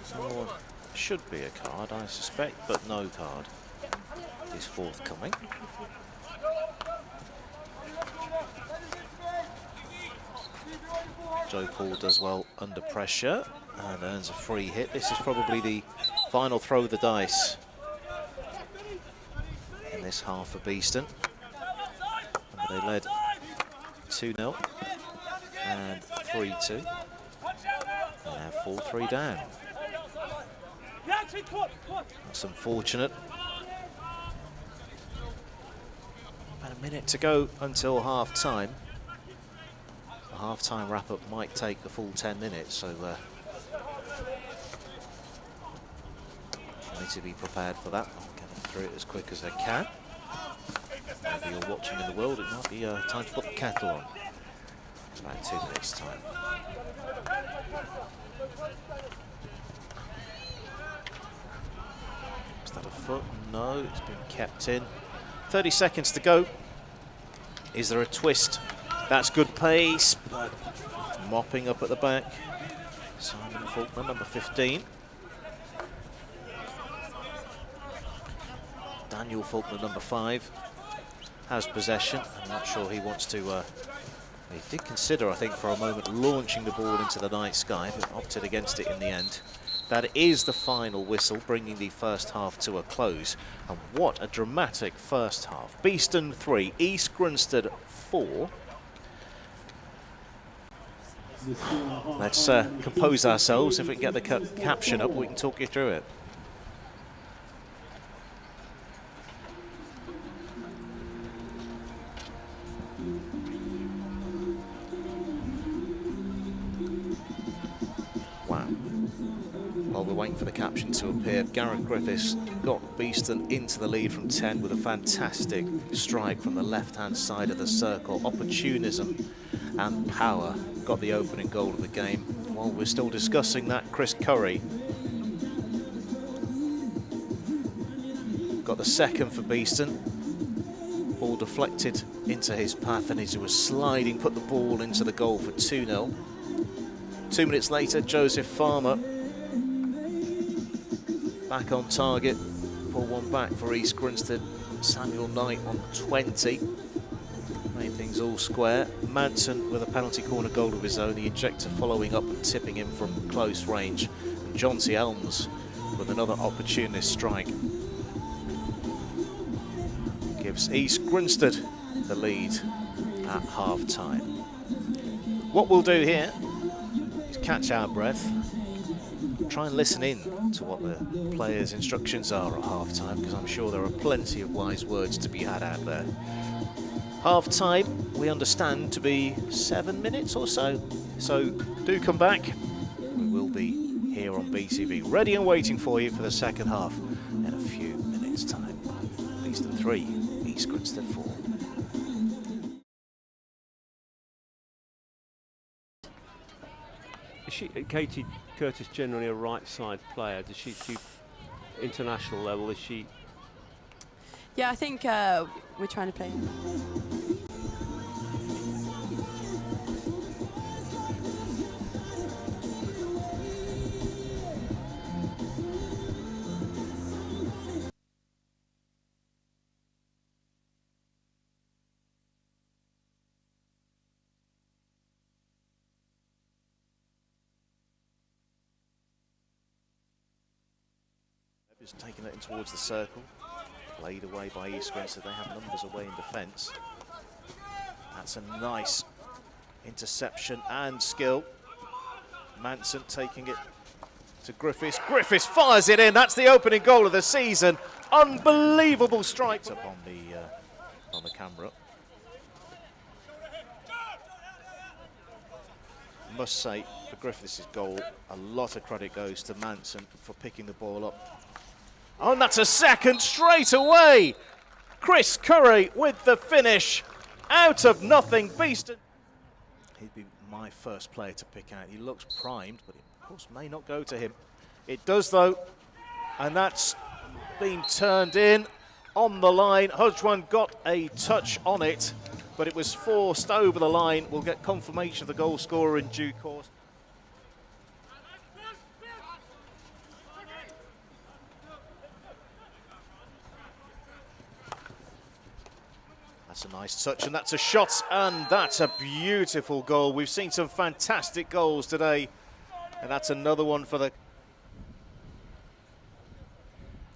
Speaker 1: So, should be a card, I suspect, but no card is forthcoming. Joe Paul does well under pressure. and earns a free hit. This is probably the final throw of the dice in this half for Beeston. They led 2-0 and 3-2. They now fall 3 down. That's unfortunate. About a minute to go until half time. The half time wrap up might take the full 10 minutes, so need to be prepared for that. I'll get them through it as quick as they can. Maybe you're watching in the world, it might be time to put the kettle on. It's about 2 minutes time. Is that a foot? No, it's been kept in. 30 seconds to go. Is there a twist? That's good pace, but mopping up at the back. Simon Faulkner, number 15. Daniel Faulkner, number 5, has possession. I'm not sure he wants to. He did consider, I think, for a moment launching the ball into the night sky, but opted against it in the end. That is the final whistle, bringing the first half to a close. And what a dramatic first half. Beeston 3, East Grinstead 4. Let's compose ourselves. If we can get the caption up, we can talk you through it. Wow. While we're waiting for the caption to appear, Gareth Griffiths got Beeston into the lead from 10 with a fantastic strike from the left-hand side of the circle. Opportunism and power got the opening goal of the game. While we're still discussing that, Chris Curry got the second for Beeston. Ball deflected into his path, and as he was sliding, put the ball into the goal for 2-0. 2 minutes later, Joseph Farmer back on target. Pull one back for East Grinstead. Samuel Knight on 20. Made things all square. Manson with a penalty corner goal of his own. The injector following up and tipping him from close range. And John C. Elms with another opportunist strike. Gives East Grinstead the lead at half time. What we'll do here is catch our breath. Try and listen in to what the players' instructions are at half time, because I'm sure there are plenty of wise words to be had out there. Half time, we understand to be 7 minutes or so. So do come back. We will be here on BTV, ready and waiting for you for the second half in a few minutes' time. Beeston 3, East Grinstead 4.
Speaker 2: Is Katie Curtis generally a right side player? Does she international level? Is she?
Speaker 3: Yeah, I think we're trying to play.
Speaker 1: Just taking it in towards the circle. Played away by East Grinstead. They have numbers away in defence. That's a nice interception and skill. Manson taking it to Griffiths. Griffiths fires it in. That's the opening goal of the season. Unbelievable strike up on the camera. Must say, for Griffiths' goal, a lot of credit goes to Manson for picking the ball up. Oh, and that's a second straight away. Chris Curry with the finish. Out of nothing, Beeston. He'd be my first player to pick out. He looks primed, but it, of course, may not go to him. It does, though, and that's been turned in on the line. Hudgwan got a touch on it, but it was forced over the line. We'll get confirmation of the goal scorer in due course. That's a nice touch, and that's a shot, and that's a beautiful goal. We've seen some fantastic goals today And that's another one for the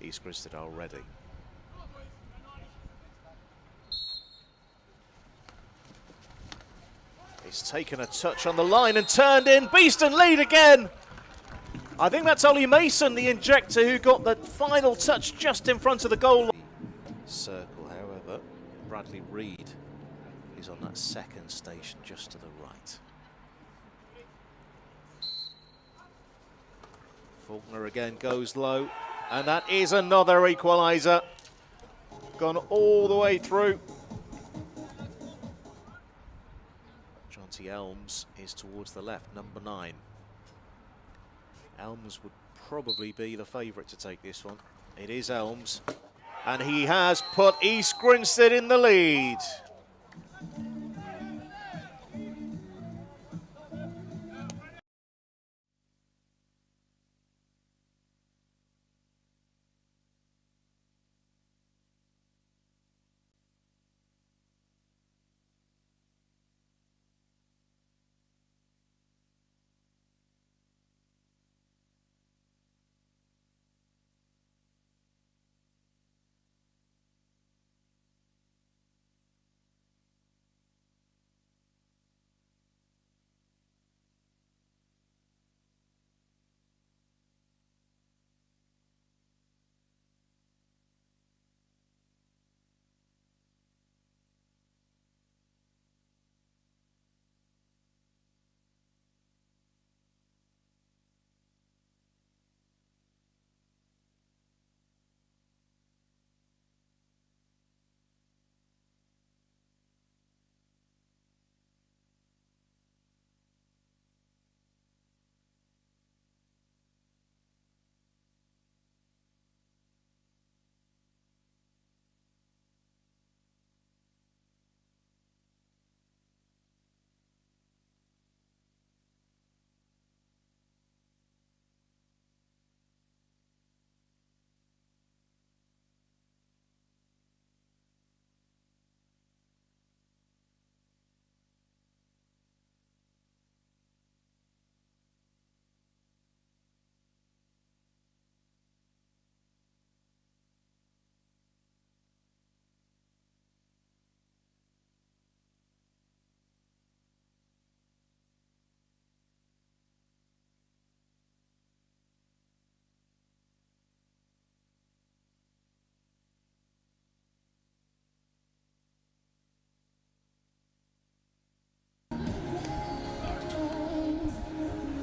Speaker 1: East Grinstead already. He's taken a touch on the line and turned in. Beeston lead again. I think that's Ollie Mason, the injector, who got the final touch just in front of the goal. Circle, however, Bradley Reed is on that second station just to the right. Faulkner again goes low, and that is another equalizer. Gone all the way through. Jonty Elms is towards the left, number 9. Elms would probably be the favourite to take this one. It is Elms, and he has put East Grinstead in the lead.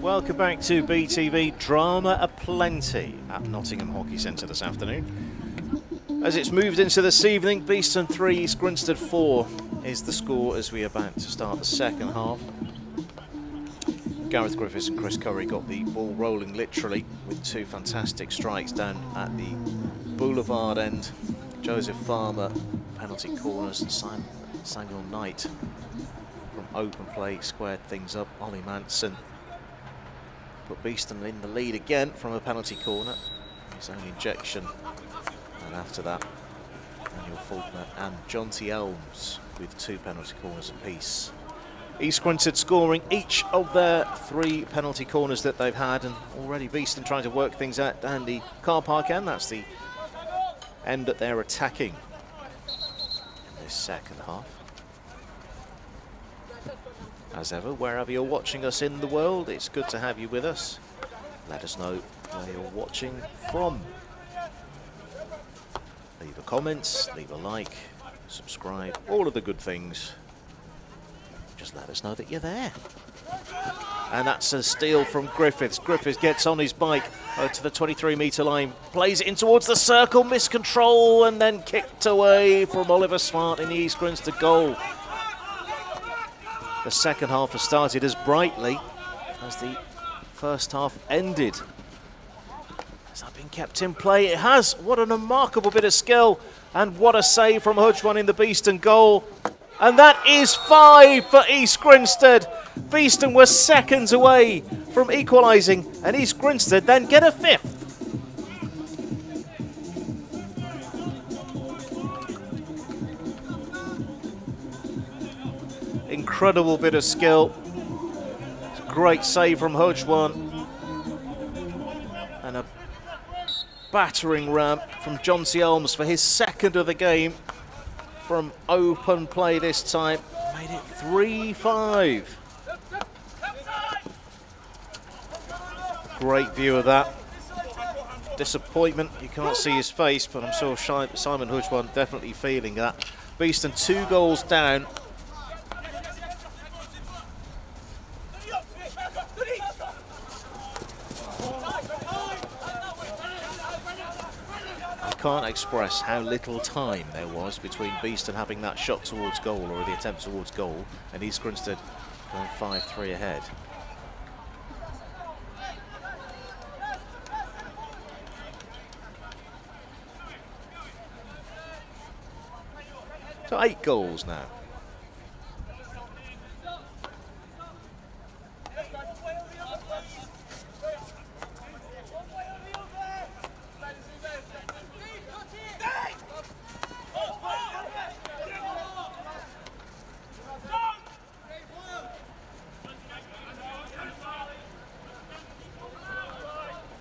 Speaker 1: Welcome back to BTV. Drama aplenty at Nottingham Hockey Centre this afternoon. As it's moved into this evening, Beeston 3, East Grinstead 4 is the score as we are about to start the second half. Gareth Griffiths and Chris Curry got the ball rolling literally with 2 fantastic strikes down at the boulevard end. Joseph Farmer, penalty corners, and Samuel Knight from open play squared things up. Ollie Manson put Beeston in the lead again from a penalty corner. His own injection. And after that, Daniel Faulkner and Jonty Elms with 2 penalty corners apiece. East Grinstead scoring each of their 3 penalty corners that they've had, and already Beeston trying to work things out down the car park end. That's the end that they're attacking in this second half. As ever, wherever you're watching us in the world, it's good to have you with us. Let us know where you're watching from. Leave a comment, leave a like, subscribe, all of the good things. Just let us know that you're there. And that's a steal from Griffiths. Griffiths gets on his bike to the 23-metre line, plays it in towards the circle, miscontrol, and then kicked away from Oliver Smart in the East Grinstead goal. The second half has started as brightly as the first half ended. Has that been kept in play? It has. What a remarkable bit of skill, and what a save from Hudgwan in the Beeston goal. And that is 5 for East Grinstead. Beeston was seconds away from equalising, and East Grinstead then get a 5th. Incredible bit of skill. Great save from Hudgwan. battering ram from John C. Elms for his second of the game from open play this time. Made it 3-5. Great view of that. Disappointment, you can't see his face, but I'm sure Simon Hudgwan definitely feeling that. Beeston 2 goals down. I can't express how little time there was between Beeston having that shot towards goal, or the attempt towards goal, and East Grinstead going 5-3 ahead. So 8 goals now.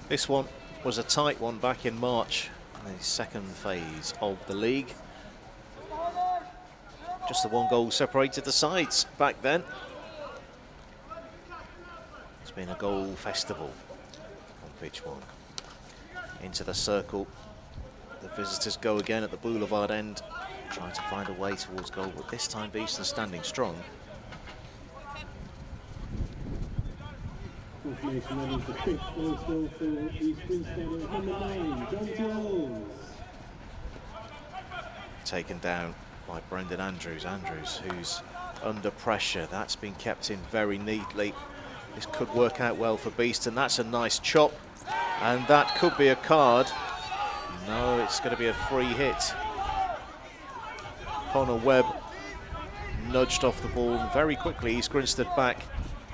Speaker 1: This one was a tight one back in March, in the second phase of the league. Just the 1 goal separated the sides back then. It's been a goal festival on pitch 1. Into the circle. The visitors go again at the boulevard end, trying to find a way towards goal, but this time Beeston standing strong. Taken down by Brendan Andrews. Andrews, who's under pressure. That's been kept in very neatly. This could work out well for Beeston. That's a nice chop, and that could be a card. No, it's going to be a free hit. Connor Webb nudged off the ball very quickly. East Grinstead back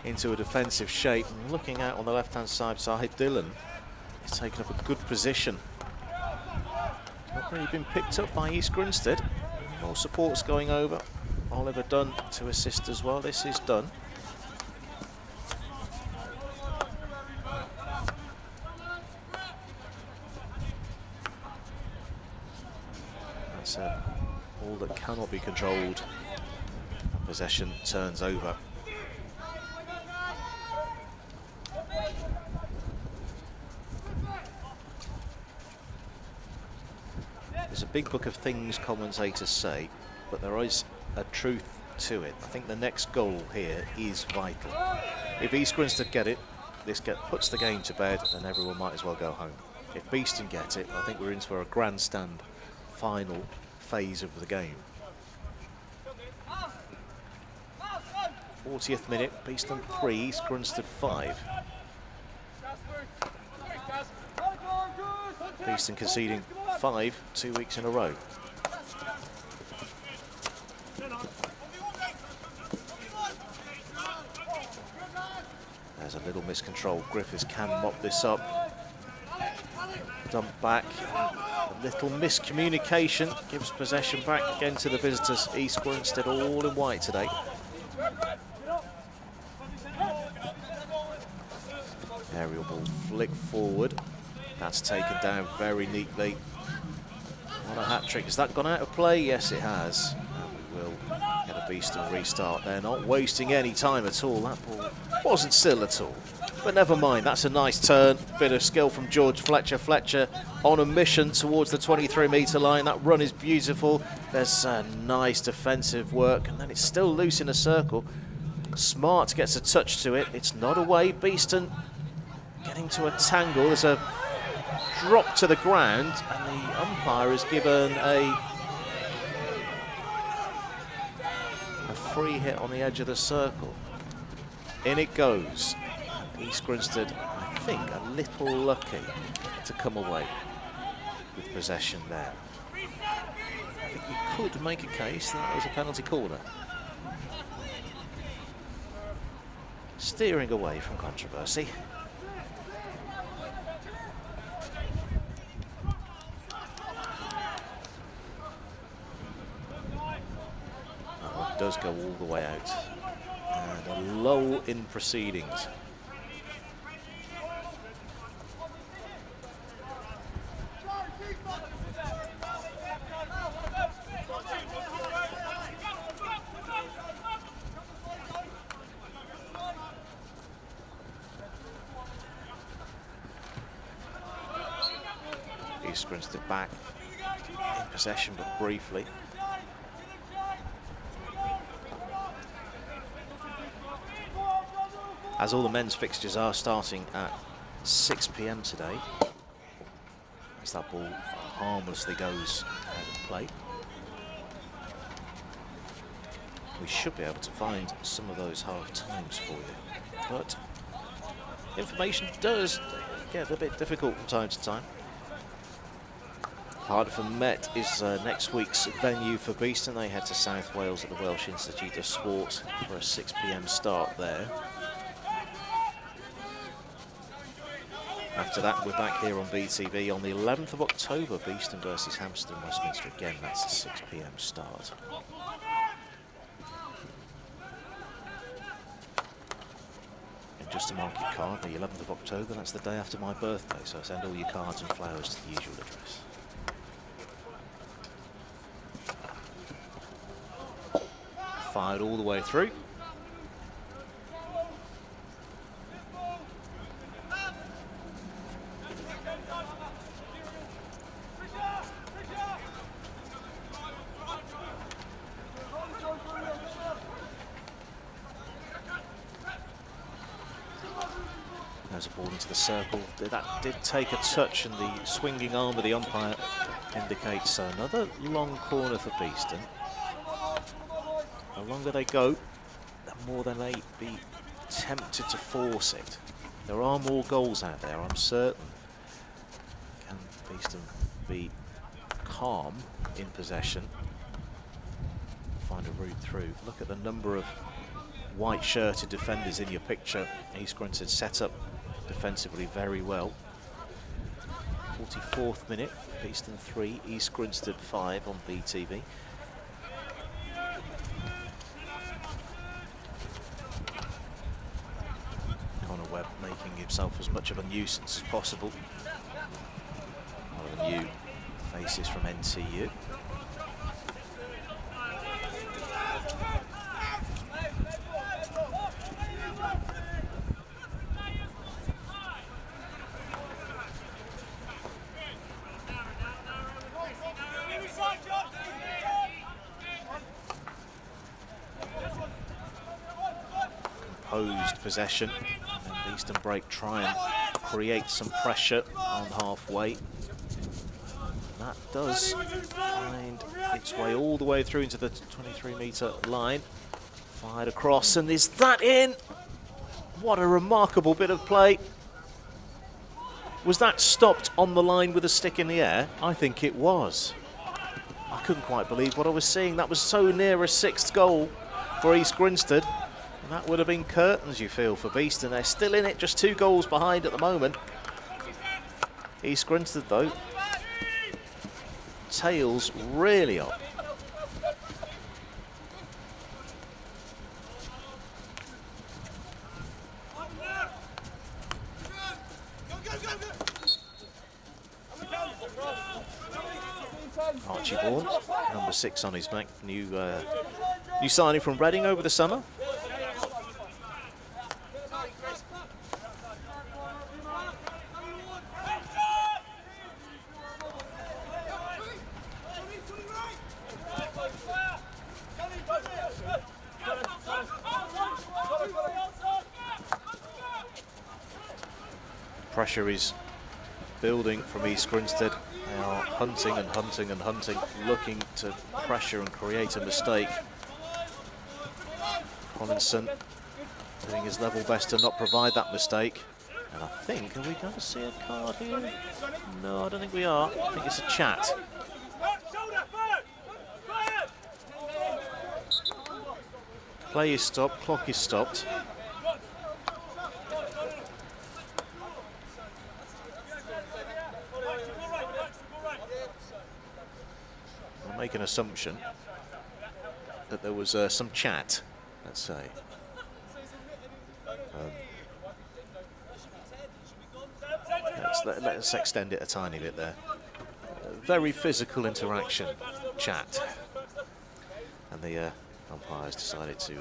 Speaker 1: into a defensive shape. And looking out on the left-hand side, Dillon has taken up a good position. Not really been picked up by East Grinstead. More supports going over. Oliver Dunn to assist as well. This is Dunn. That's a ball that cannot be controlled. Possession turns over. There's a big book of things commentators say, but there is a truth to it. I think the next goal here is vital. If East Grinstead get it, this puts the game to bed, and everyone might as well go home. If Beeston get it, I think we're in for a grandstand final phase of the game. 40th minute, Beeston 3, East Grinstead 5. Beeston conceding 5 2 weeks in a row. There's a little miscontrol. Griffiths can mop this up. Dump back. A little miscommunication gives possession back again to the visitors. East Grinstead all in white today. Aerial ball flick forward. That's taken down very neatly. What a hat-trick. Has that gone out of play? Yes, it has. And we will get a Beeston restart. They're not wasting any time at all. That ball wasn't still at all. But never mind, that's a nice turn. Bit of skill from George Fletcher. Fletcher on a mission towards the 23-metre line. That run is beautiful. There's nice defensive work. And then it's still loose in a circle. Smart gets a touch to it. It's not away. Beeston getting to a tangle. There's a drop to the ground, and the umpire has given a free hit on the edge of the circle. In it goes. East Grinstead, I think, a little lucky to come away with possession there. I think you could make a case that it was a penalty corner. Steering away from controversy. Does go all the way out, and a lull in proceedings. East Grinstead back in possession, but briefly. As all the men's fixtures are starting at 6 p.m. today, as that ball harmlessly goes out of play. We should be able to find some of those half times for you, but information does get a bit difficult from time to time. Cardiff Met is next week's venue for Beeston. They head to South Wales at the Welsh Institute of Sport for a 6 p.m. start there. After that, we're back here on BTV on the 11th of October, Beeston versus Hampstead and Westminster. Again, that's a 6 p.m. start. And just to mark your card, the 11th of October, that's the day after my birthday, so send all your cards and flowers to the usual address. Fired all the way through. There's a ball into the circle. That did take a touch, and the swinging arm of the umpire indicates another long corner for Beeston. The longer they go, the more they may be tempted to force it. There are more goals out there, I'm certain. Can Beeston be calm in possession? Find a route through. Look at the number of white-shirted defenders in your picture. East Grinstead set up defensively very well. 44th minute, Beeston 3, East Grinstead 5 on BTV. Connor Webb making himself as much of a nuisance as possible. One of the new faces from NTU. Composed possession, and then Beeston break, try and create some pressure on halfway. That does find its way all the way through into the 23-metre line. Fired across, and is that in? What a remarkable bit of play. Was that stopped on the line with a stick in the air? I think it was. I couldn't quite believe what I was seeing. That was so near a 6th goal for East Grinstead. And that would have been curtains, you feel, for Beeston. They're still in it, just 2 goals behind at the moment. East Grinstead, though, tails really up. Archie Bourne, number 6 on his back, new signing from Reading over the summer. Pressure is building from East Grinstead. They are hunting and hunting and hunting, looking to pressure and create a mistake. Collinson doing his level best to not provide that mistake. And I think, are we going to see a card here? No, I don't think we are. I think it's a chat. Play is stopped, clock is stopped. I'll make an assumption that there was some chat, let's say. Let's extend it a tiny bit there. Very physical interaction, chat. And the umpires decided to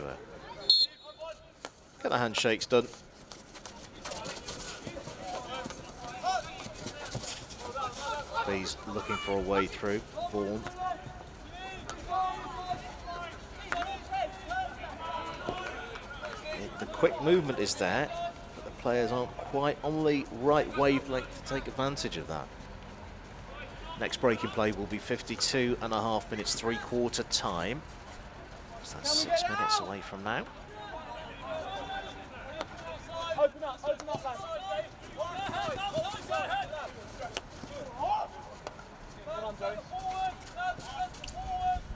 Speaker 1: get the handshakes done. Bees looking for a way through. Vaughan. The quick movement is there, but the players aren't quite on the right wavelength to take advantage of that. Next breaking play will be 52.5 minutes, three-quarter time. So that's 6 minutes away from now.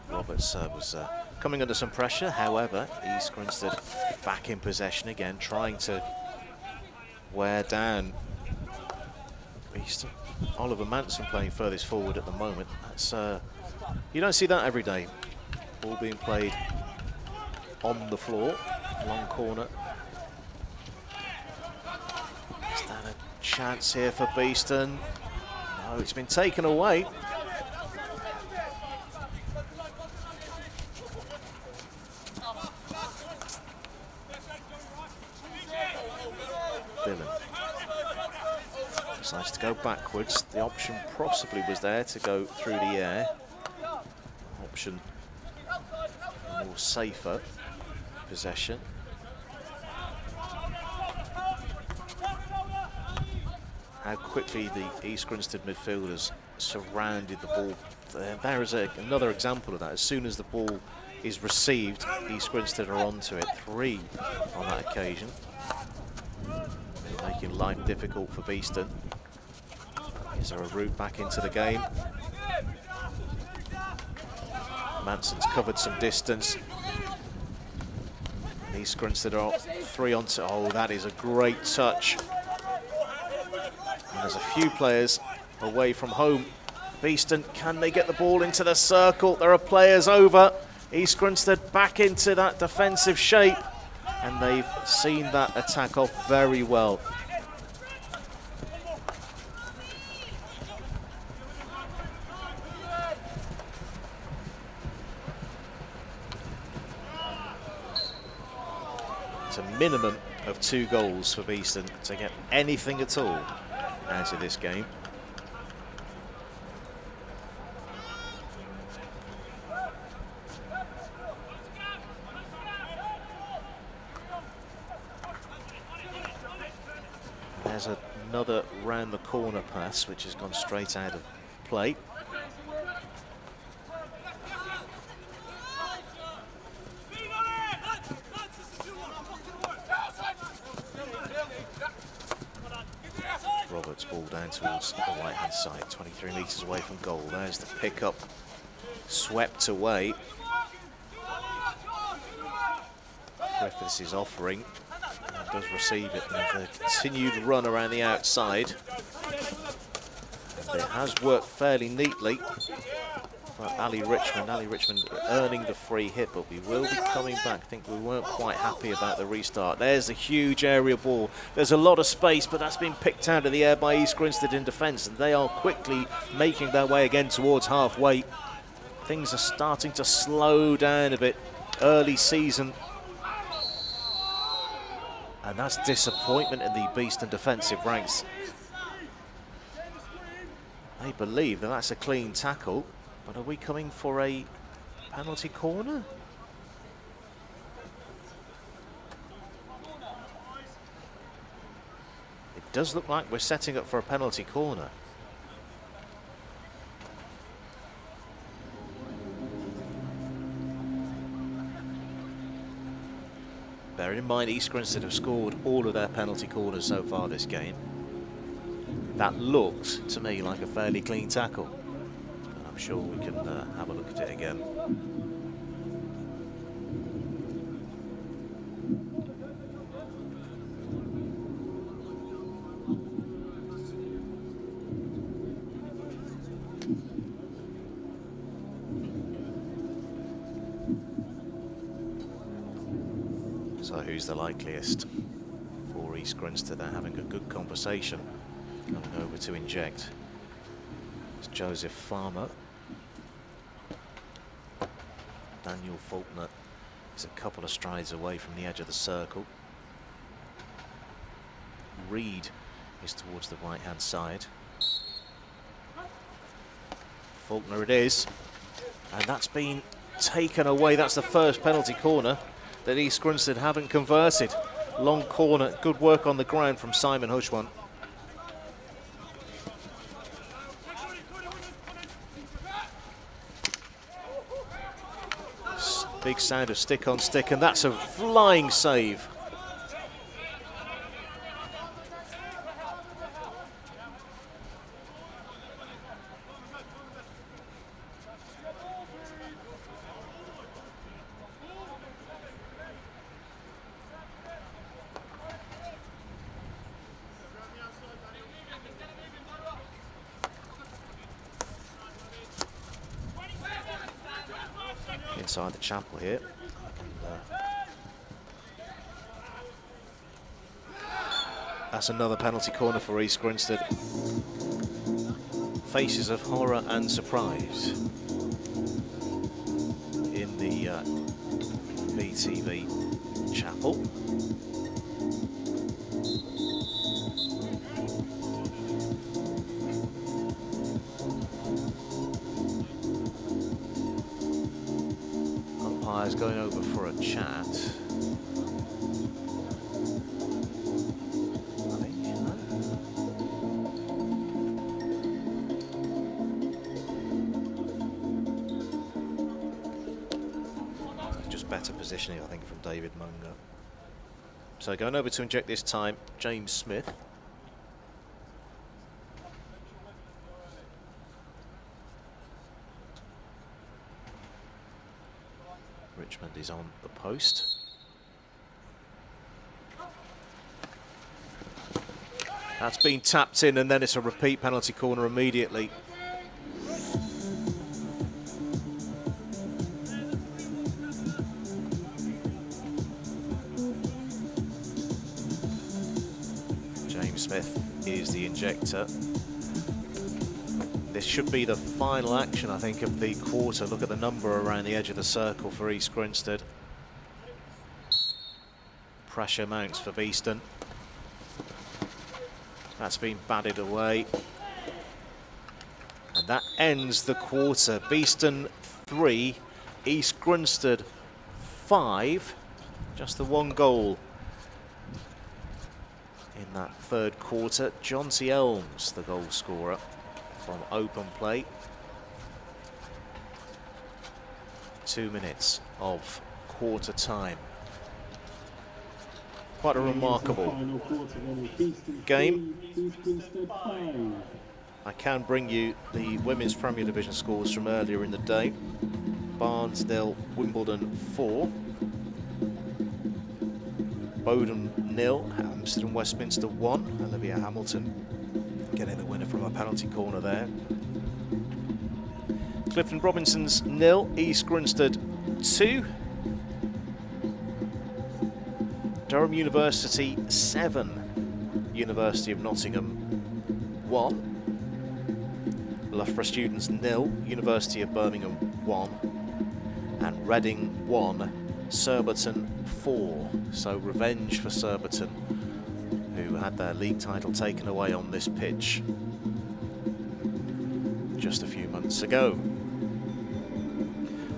Speaker 1: Roberts was coming under some pressure, however, East Grinstead back in possession again, trying to wear down Beeston. Oliver Manson playing furthest forward at the moment. That's you don't see that every day. Ball being played on the floor, long corner. Is that a chance here for Beeston? No, it's been taken away. Decides to go backwards. The option possibly was there to go through the air. Option for more safer possession. How quickly the East Grinstead midfielders surrounded the ball. There is another example of that. As soon as the ball is received, East Grinstead are onto it. 3 on that occasion. Making life difficult for Beeston. Is there a route back into the game? Manson's covered some distance. East Grinstead are 3 on 2. Oh, that is a great touch. And there's a few players away from home. Beeston, can they get the ball into the circle? There are players over. East Grinstead back into that defensive shape. And they've seen that attack off very well. It's a minimum of 2 goals for Beeston to get anything at all out of this game. There's another round the corner pass which has gone straight out of play. Roberts ball down towards the right hand side, 23 metres away from goal. There's the pick up, swept away. Griffiths is offering. Does receive it, and the continued run around the outside. And it has worked fairly neatly for Ali Richmond. Ali Richmond earning the free hit, but we will be coming back. I think we weren't quite happy about the restart. There's a huge area ball. There's a lot of space, but that's been picked out of the air by East Grinstead in defence, and they are quickly making their way again towards halfway. Things are starting to slow down a bit early season. And that's disappointment in the Beeston defensive ranks. They believe that that's a clean tackle, but are we coming for a penalty corner? It does look like we're setting up for a penalty corner. Bearing in mind, East Grinstead have scored all of their penalty corners so far this game. That looks to me like a fairly clean tackle. But I'm sure we can have a look at it again. So who's the likeliest for East Grinstead? They're having a good conversation. Coming over to inject. It's Joseph Farmer. Daniel Faulkner is a couple of strides away from the edge of the circle. Reed is towards the right-hand side. Faulkner it is. And that's been taken away. That's the first penalty corner that East Grinstead haven't converted. Long corner, good work on the ground from Simon Hushwan. Big sound of stick on stick, and that's a flying save. Inside the chapel here. That's another penalty corner for East Grinstead. Faces of horror and surprise in the BTV chapel. Umpire's going over for a chat. Better positioning, I think, from David Munger. So going over to inject this time, James Smith. Richmond is on the post. That's been tapped in, and then it's a repeat penalty corner immediately. Smith is the injector. This should be the final action, I think, of the quarter. Look at the number around the edge of the circle for East Grinstead. Pressure mounts for Beeston. That's been batted away. And that ends the quarter. Beeston 3, East Grinstead 5. Just the one goal in that third quarter. Jonty Elms, the goal scorer from open play. 2 minutes of quarter time. Quite a remarkable game. I can bring you the Women's Premier Division scores from earlier in the day. Barnes 0, Wimbledon 4. Bowden 0, Hampstead and Westminster 1. Olivia Hamilton getting the winner from a penalty corner there. Clifton Robinsons 0, East Grinstead 2. Durham University 7, University of Nottingham 1. Loughborough Students 0, University of Birmingham 1. And Reading 1, Surbiton 4. So revenge for Surbiton, who had their league title taken away on this pitch just a few months ago.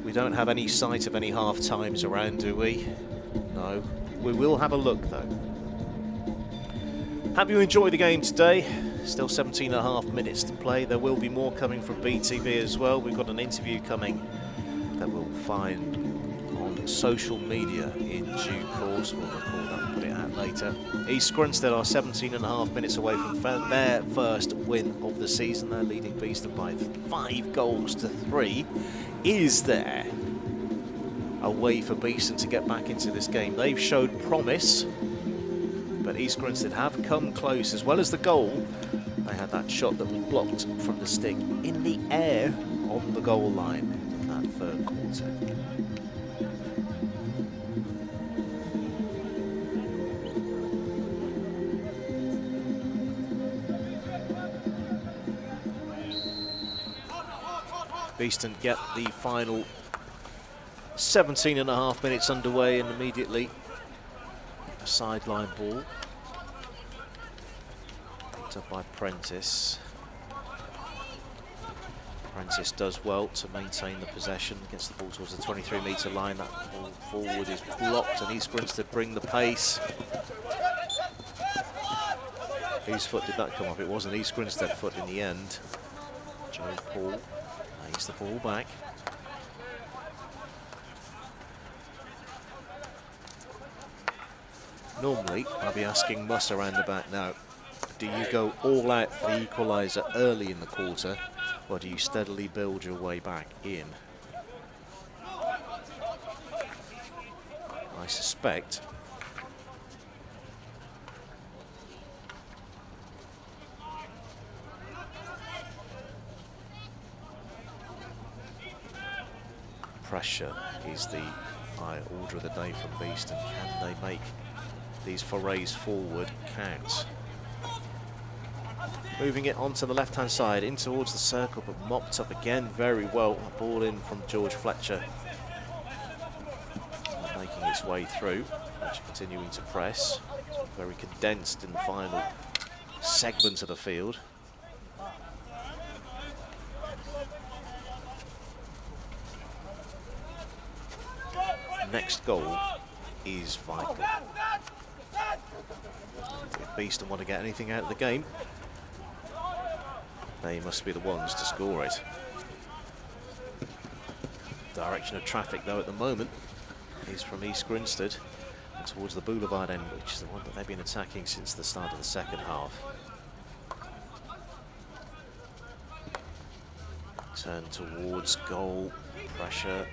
Speaker 1: We don't have any sight of any half times around, do we? No. We will have a look though. Have you enjoyed the game today? Still 17.5 minutes to play. There will be more coming from BTV as well. We've got an interview coming that we'll find on social media in due course. We'll record that and put it out later. East Grinstead are 17.5 minutes away from their first win of the season. They're leading Beeston by 5 goals to 3. Is there a way for Beeston to get back into this game? They've showed promise, but East Grinstead have come close. As well as the goal, they had that shot that was blocked from the stick in the air on the goal line in that third quarter. Beeston get the final 17.5 minutes underway, and immediately a sideline ball picked up by Prentice. Frantic does well to maintain the possession, gets the ball towards the 23-metre line. That ball forward is blocked, and East Grinstead bring the pace. Whose foot did that come off? It was an East Grinstead foot in the end. Joe Paul lays the ball back. Normally, I'll be asking Muss around the back now, do you go all out for the equaliser early in the quarter, or do you steadily build your way back in? I suspect pressure is the order of the day from Beeston. Can they make these forays forward count? Moving it onto the left-hand side, in towards the circle, but mopped up again very well. A ball in from George Fletcher. Making its way through. Fletcher continuing to press. Very condensed in the final segment of the field. Next goal is vital. If Beeston want to get anything out of the game, they must be the ones to score it. Direction of traffic, though, at the moment is from East Grinstead and towards the boulevard end, which is the one that they've been attacking since the start of the second half. Turn towards goal, pressure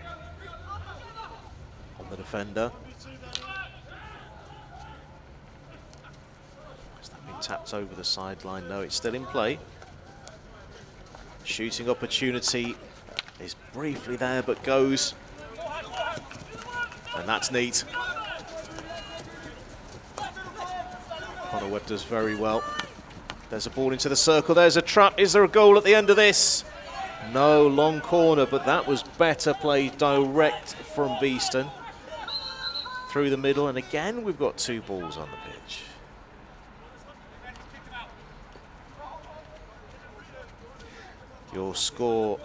Speaker 1: on the defender. Has that been tapped over the sideline? No, it's still in play. Shooting opportunity is briefly there, but goes. And that's neat. Connor Webb does very well. There's a ball into the circle. There's a trap. Is there a goal at the end of this? No, long corner, but that was better played direct from Beeston. Through the middle, and again we've got two balls on the pitch. Your score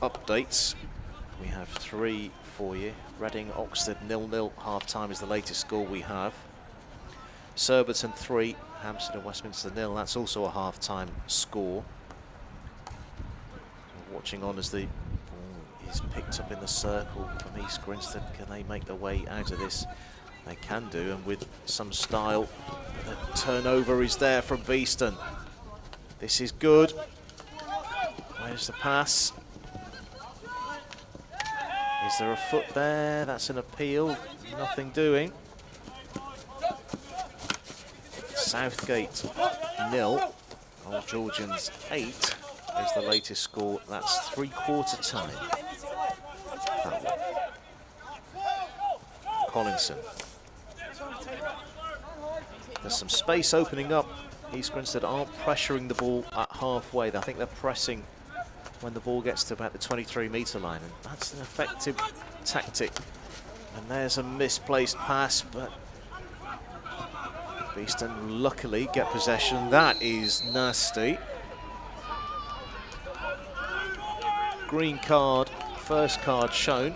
Speaker 1: updates. We have three for you. Reading, Oxford 0-0. Half-time is the latest score we have. Surbiton 3, Hampstead and Westminster 0. That's also a half-time score. We're watching on as the ball is picked up in the circle from East Grinstead. Can they make their way out of this? They can do, and with some style. The turnover is there from Beeston. This is good. Where's the pass? Is there a foot there? That's an appeal. Nothing doing. Southgate 0. Old Georgians 8 is the latest score. That's three-quarter time. That one. Collinson. There's some space opening up. East Grinstead aren't pressuring the ball at halfway. I think they're pressing when the ball gets to about the 23-metre line, and that's an effective tactic. And there's a misplaced pass, but Beeston luckily get possession. That is nasty. Green card, first card shown.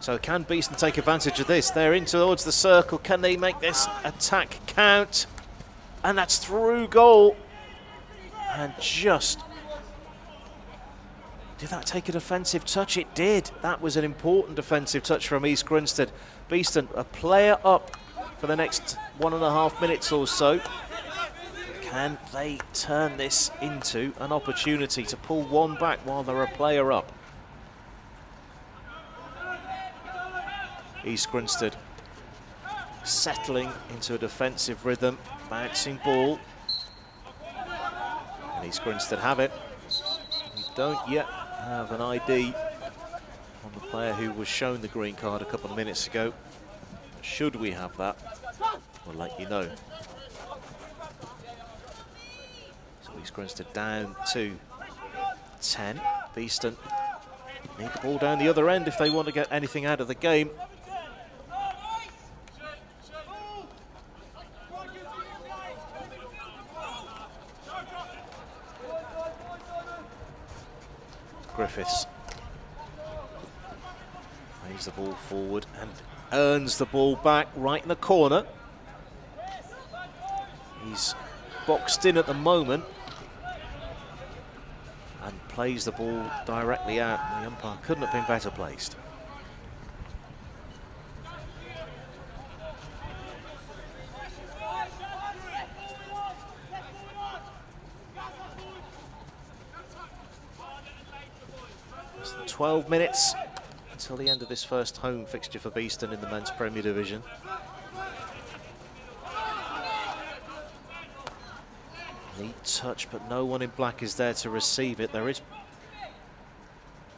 Speaker 1: So can Beeston take advantage of this? They're in towards the circle. Can they make this attack count? And that's through goal. And just... did that take a defensive touch? It did. That was an important defensive touch from East Grinstead. Beeston, a player up for the next 1.5 minutes or so. Can they turn this into an opportunity to pull one back while they're a player up? East Grinstead settling into a defensive rhythm, bouncing ball. And East Grinstead have it. We don't yet have an ID on the player who was shown the green card a couple of minutes ago. Should we have that, we'll let you know. So East Grinstead down to 10. Beeston need the ball down the other end if they want to get anything out of the game. Griffiths. Plays the ball forward and earns the ball back right in the corner. He's boxed in at the moment and plays the ball directly out. The umpire couldn't have been better placed. Less than 12 minutes until the end of this first home fixture for Beeston in the men's Premier Division. Neat touch, but no one in black is there to receive it. There is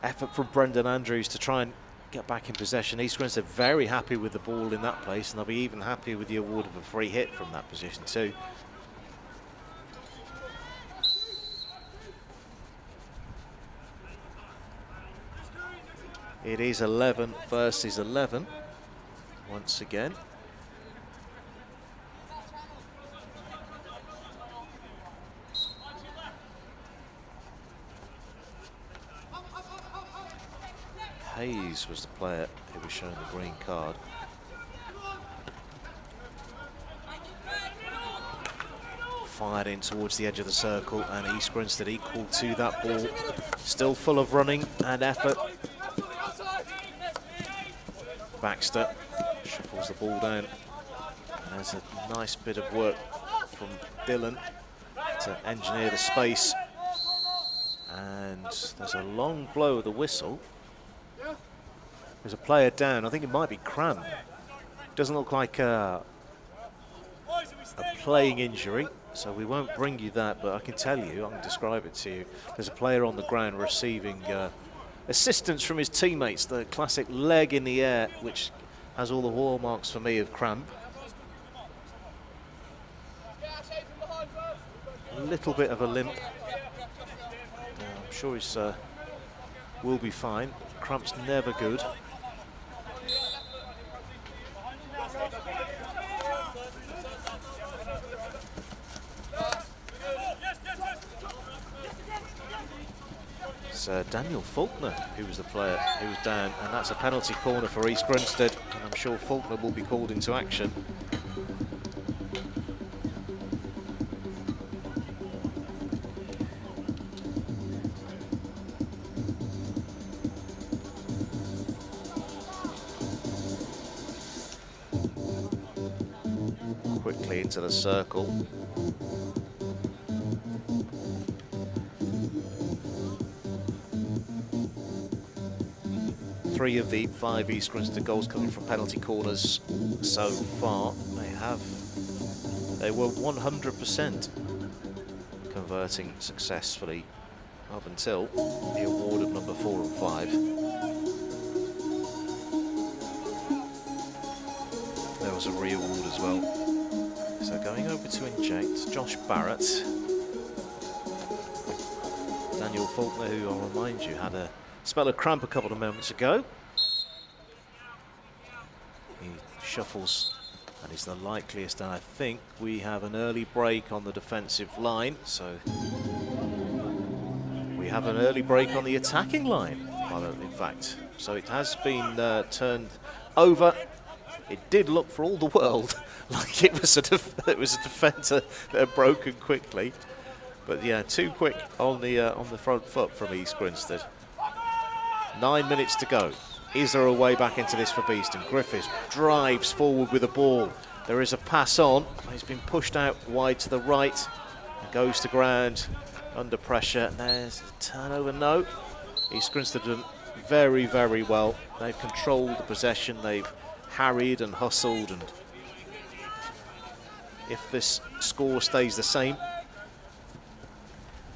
Speaker 1: effort from Brendan Andrews to try and get back in possession. East Grinstead very happy with the ball in that place, and they'll be even happy with the award of a free hit from that position too. It is 11 versus 11 once again. Hayes was the player who was shown the green card. Fired in towards the edge of the circle, and East Grinstead equal to that ball. Still full of running and effort. Baxter shuffles the ball down. And there's a nice bit of work from Dylan to engineer the space. And there's a long blow of the whistle. There's a player down. I think it might be cramp. Doesn't look like a playing injury, so we won't bring you that, but I can tell you, I can describe it to you. There's a player on the ground receiving assistance from his teammates, the classic leg in the air, which has all the hallmarks for me of cramp. A little bit of a limp. I'm sure he's will be fine. Cramp's never good. It's Daniel Faulkner who was the player who was down, and that's a penalty corner for East Grinstead, and I'm sure Faulkner will be called into action. Quickly into the circle. Three of the 5 East Grinstead goals coming from penalty corners so far. They were 100% converting successfully up until the award of number 4 and 5. There was a re-award as well. So going over to inject, Josh Barrett. Daniel Faulkner, who I'll remind you had a spell of cramp a couple of moments ago. He shuffles and is the likeliest, and I think we have an early break on the defensive line, so we have an early break on the attacking line, in fact. So it has been turned over. It did look for all the world like it was a defender that had broken quickly, but yeah, too quick on the front foot from East Grinstead. 9 minutes to go. Is there a way back into this for Beeston? Griffiths drives forward with the ball. There is a pass on. He's been pushed out wide to the right. And goes to ground under pressure. And there's a turnover. No. East Grinstead done very, very well. They've controlled the possession. They've harried and hustled. And if this score stays the same,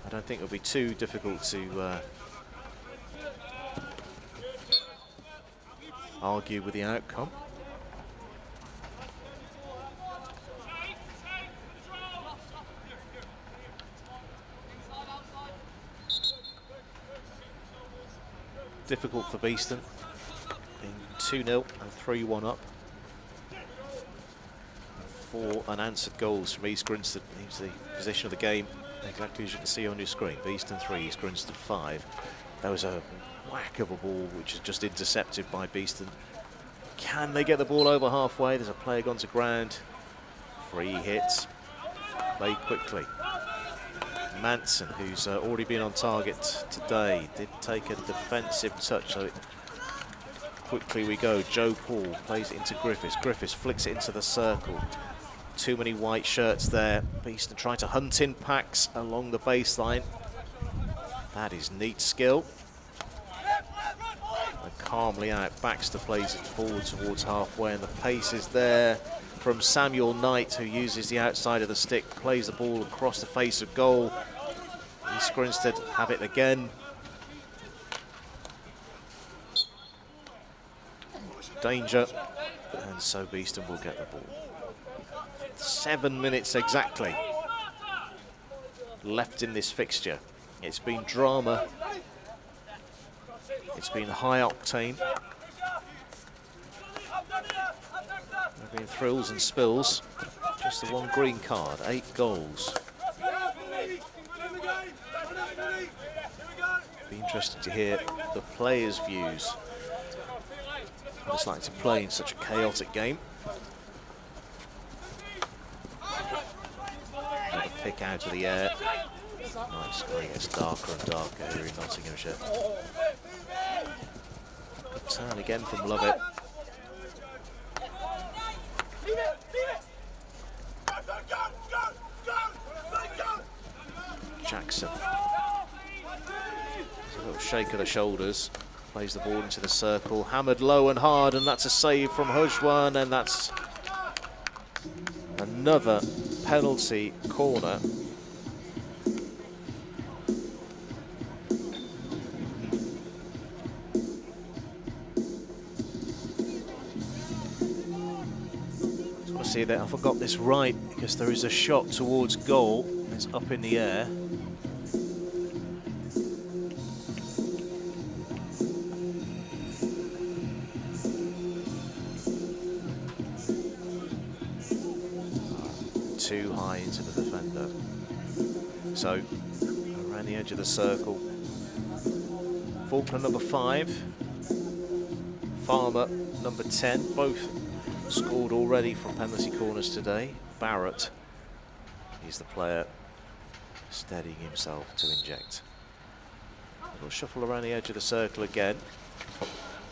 Speaker 1: I don't think it'll be too difficult to argue with the outcome. Difficult for Beeston, being 2-0 and 3-1 up. 4 unanswered goals from East Grinstead. Leaves the position of the game exactly as you can see on your screen. Beeston 3, East Grinstead 5. There was a whack of a ball which is just intercepted by Beeston. Can they get the ball over halfway? There's a player gone to ground. Free hit. Played quickly. Manson, who's already been on target today, did take a defensive touch, so quickly we go. Joe Paul plays it into Griffiths. Griffiths flicks it into the circle. Too many white shirts there. Beeston trying to hunt in packs along the baseline. That is neat skill. And calmly out. Baxter plays it forward towards halfway, and the pace is there from Samuel Knight, who uses the outside of the stick, plays the ball across the face of goal. East Grinstead have it again. Danger, and so Beeston will get the ball. 7 minutes exactly left in this fixture. It's been drama. It's been high octane. There have been thrills and spills. Just the one green card, 8 goals. Be interesting to hear the players' views. What it's like to play in such a chaotic game. Another pick out of the air. Nice, it gets darker and darker here in Nottinghamshire. Good turn again from Lovett. Jackson. There's a little shake of the shoulders. Plays the ball into the circle. Hammered low and hard, and that's a save from Hujwan, and that's another penalty corner. Just want to see that I've got this right, because there is a shot towards goal. It's up in the air. Too high into the defender. So, around the edge of the circle. Faulkner number 5. Farmer number 10. Both scored already from penalty corners today. Barrett is the player steadying himself to inject. A little shuffle around the edge of the circle again.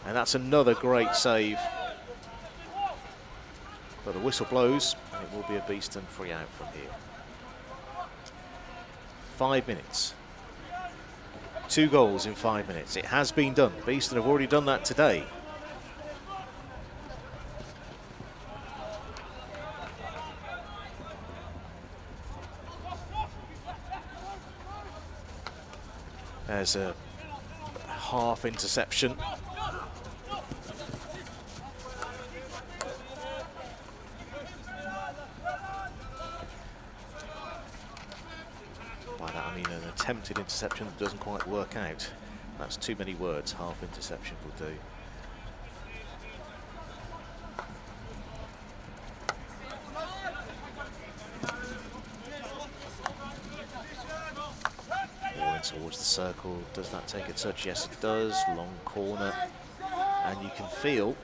Speaker 1: And that's another great save. But the whistle blows, and it will be a Beeston free out from here. 5 minutes. 2 goals in 5 minutes. It has been done. Beeston have already done that today. There's a half interception. By that I mean an attempted interception that doesn't quite work out. That's too many words. Half interception will do. Towards the circle. Does that take a touch? Yes, it does. Long corner. And you can feel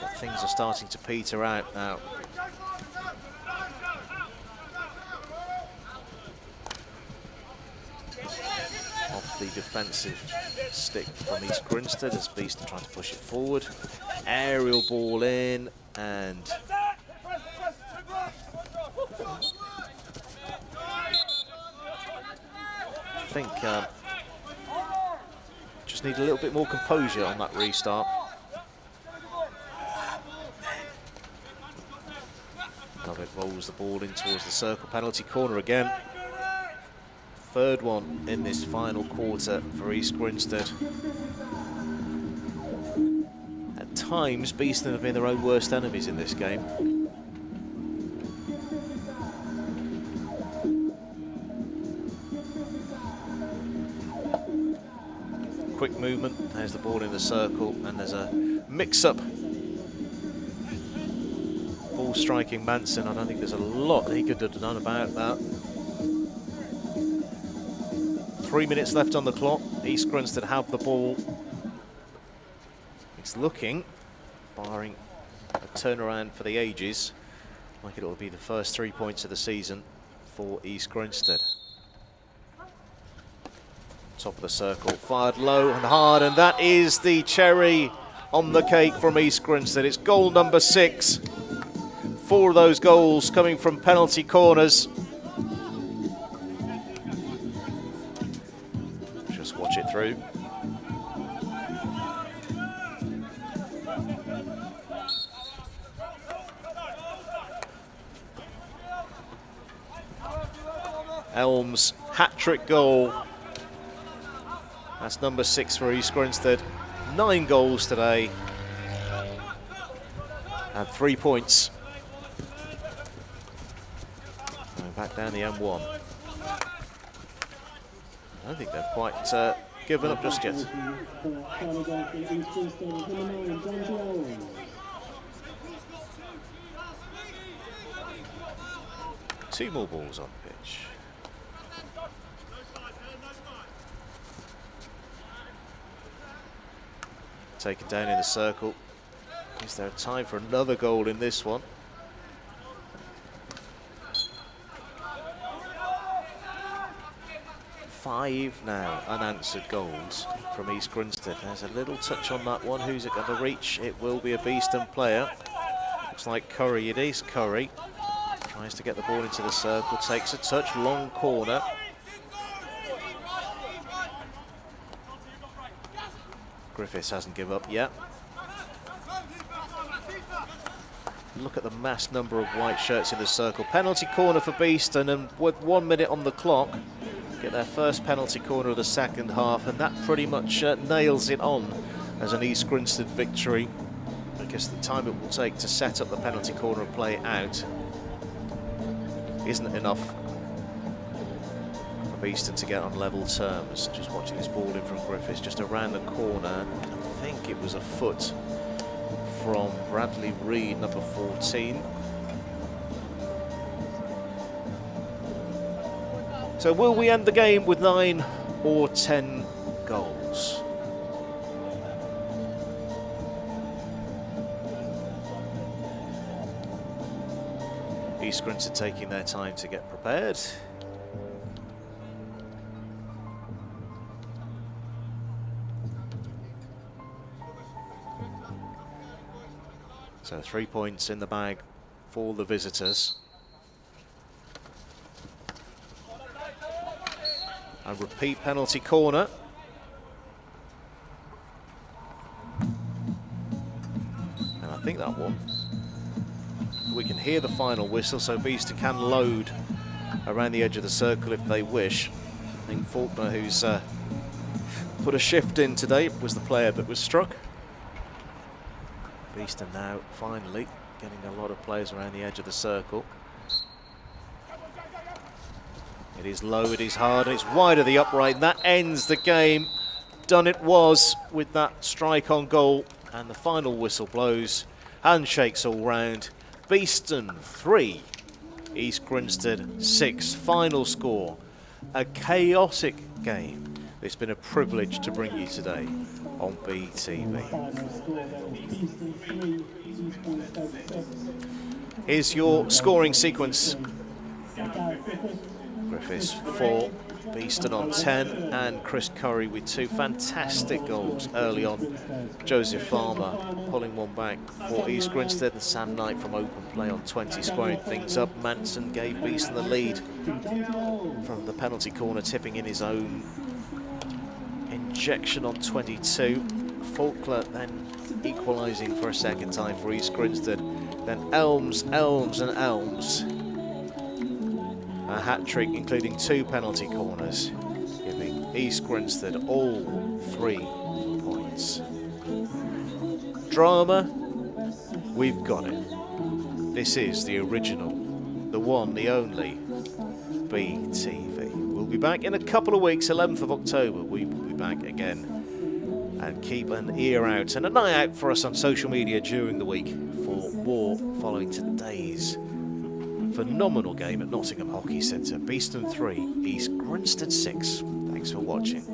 Speaker 1: that things are starting to peter out now. Off the defensive stick from East Grinstead as Beeston trying to push it forward. Aerial ball in, and I think just need a little bit more composure on that restart. Lovett rolls the ball in towards the circle. Penalty corner again. 3rd one in this final quarter for East Grinstead. At times, Beeston have been their own worst enemies in this game. Quick movement, there's the ball in the circle, and there's a mix-up. Ball striking Manson. I don't think there's a lot he could have done about that. 3 minutes left on the clock. East Grinstead have the ball. It's looking, barring a turnaround for the ages, like it will be the first 3 points of the season for East Grinstead. Top of the circle, fired low and hard, and that is the cherry on the cake from East Grinstead. It's goal number 6. 4 of those goals coming from penalty corners. Just watch it through. Elms' hat-trick goal. That's number 6 for East Grinstead. 9 goals today and 3 points. Going back down the M1. I don't think they've quite given up just yet. Two more balls on pitch. Taken down in the circle. Is there time for another goal in this one? Five now unanswered goals from East Grinstead. There's a little touch on that one. Who's it going to reach? It will be a Beeston player. Looks like Curry. It is Curry. Tries to get the ball into the circle. Takes a touch. Long corner. Griffiths hasn't given up yet. Look at the mass number of white shirts in the circle. Penalty corner for Beeston, and with 1 minute on the clock, get their first penalty corner of the second half, and that pretty much nails it on as an East Grinstead victory, because the time it will take to set up the penalty corner and play it out isn't enough for Beeston to get on level terms. Just watching this ball in from Griffiths, just around the corner. I think it was a foot from Bradley Reed, number 14. So will we end the game with 9 or 10 goals? East Grinstead taking their time to get prepared. So 3 points in the bag for the visitors. And repeat penalty corner. And I think that one, we can hear the final whistle, so Beeston can load around the edge of the circle if they wish. I think Faulkner, who's put a shift in today, was the player that was struck. Beeston now finally getting a lot of players around the edge of the circle. It is low, it is hard, and it's wide of the upright, and that ends the game. Done it was with that strike on goal, and the final whistle blows. Handshakes all round. Beeston 3, East Grinstead 6. Final score, a chaotic game. It's been a privilege to bring you today on BTV. Here's your scoring sequence. Griffiths 4, Beeston on 10, and Chris Curry with 2 fantastic goals early on. Joseph Farmer pulling one back for East Grinstead, and Sam Knight from open play on 20, squaring things up. Manson gave Beeston the lead from the penalty corner, tipping in his own injection on 22. Faulkner then equalising for a second time for East Grinstead. Then Elms, and Elms. A hat-trick including 2 penalty corners, giving East Grinstead all 3 points. Drama, we've got it. This is the original, the one, the only BTV. We'll be back in a couple of weeks, 11th of October. We will be back again. And keep an ear out and an eye out for us on social media during the week for more following today's phenomenal game at Nottingham Hockey Centre. Beeston 3, East Grinstead 6. Thanks. Thanks for watching.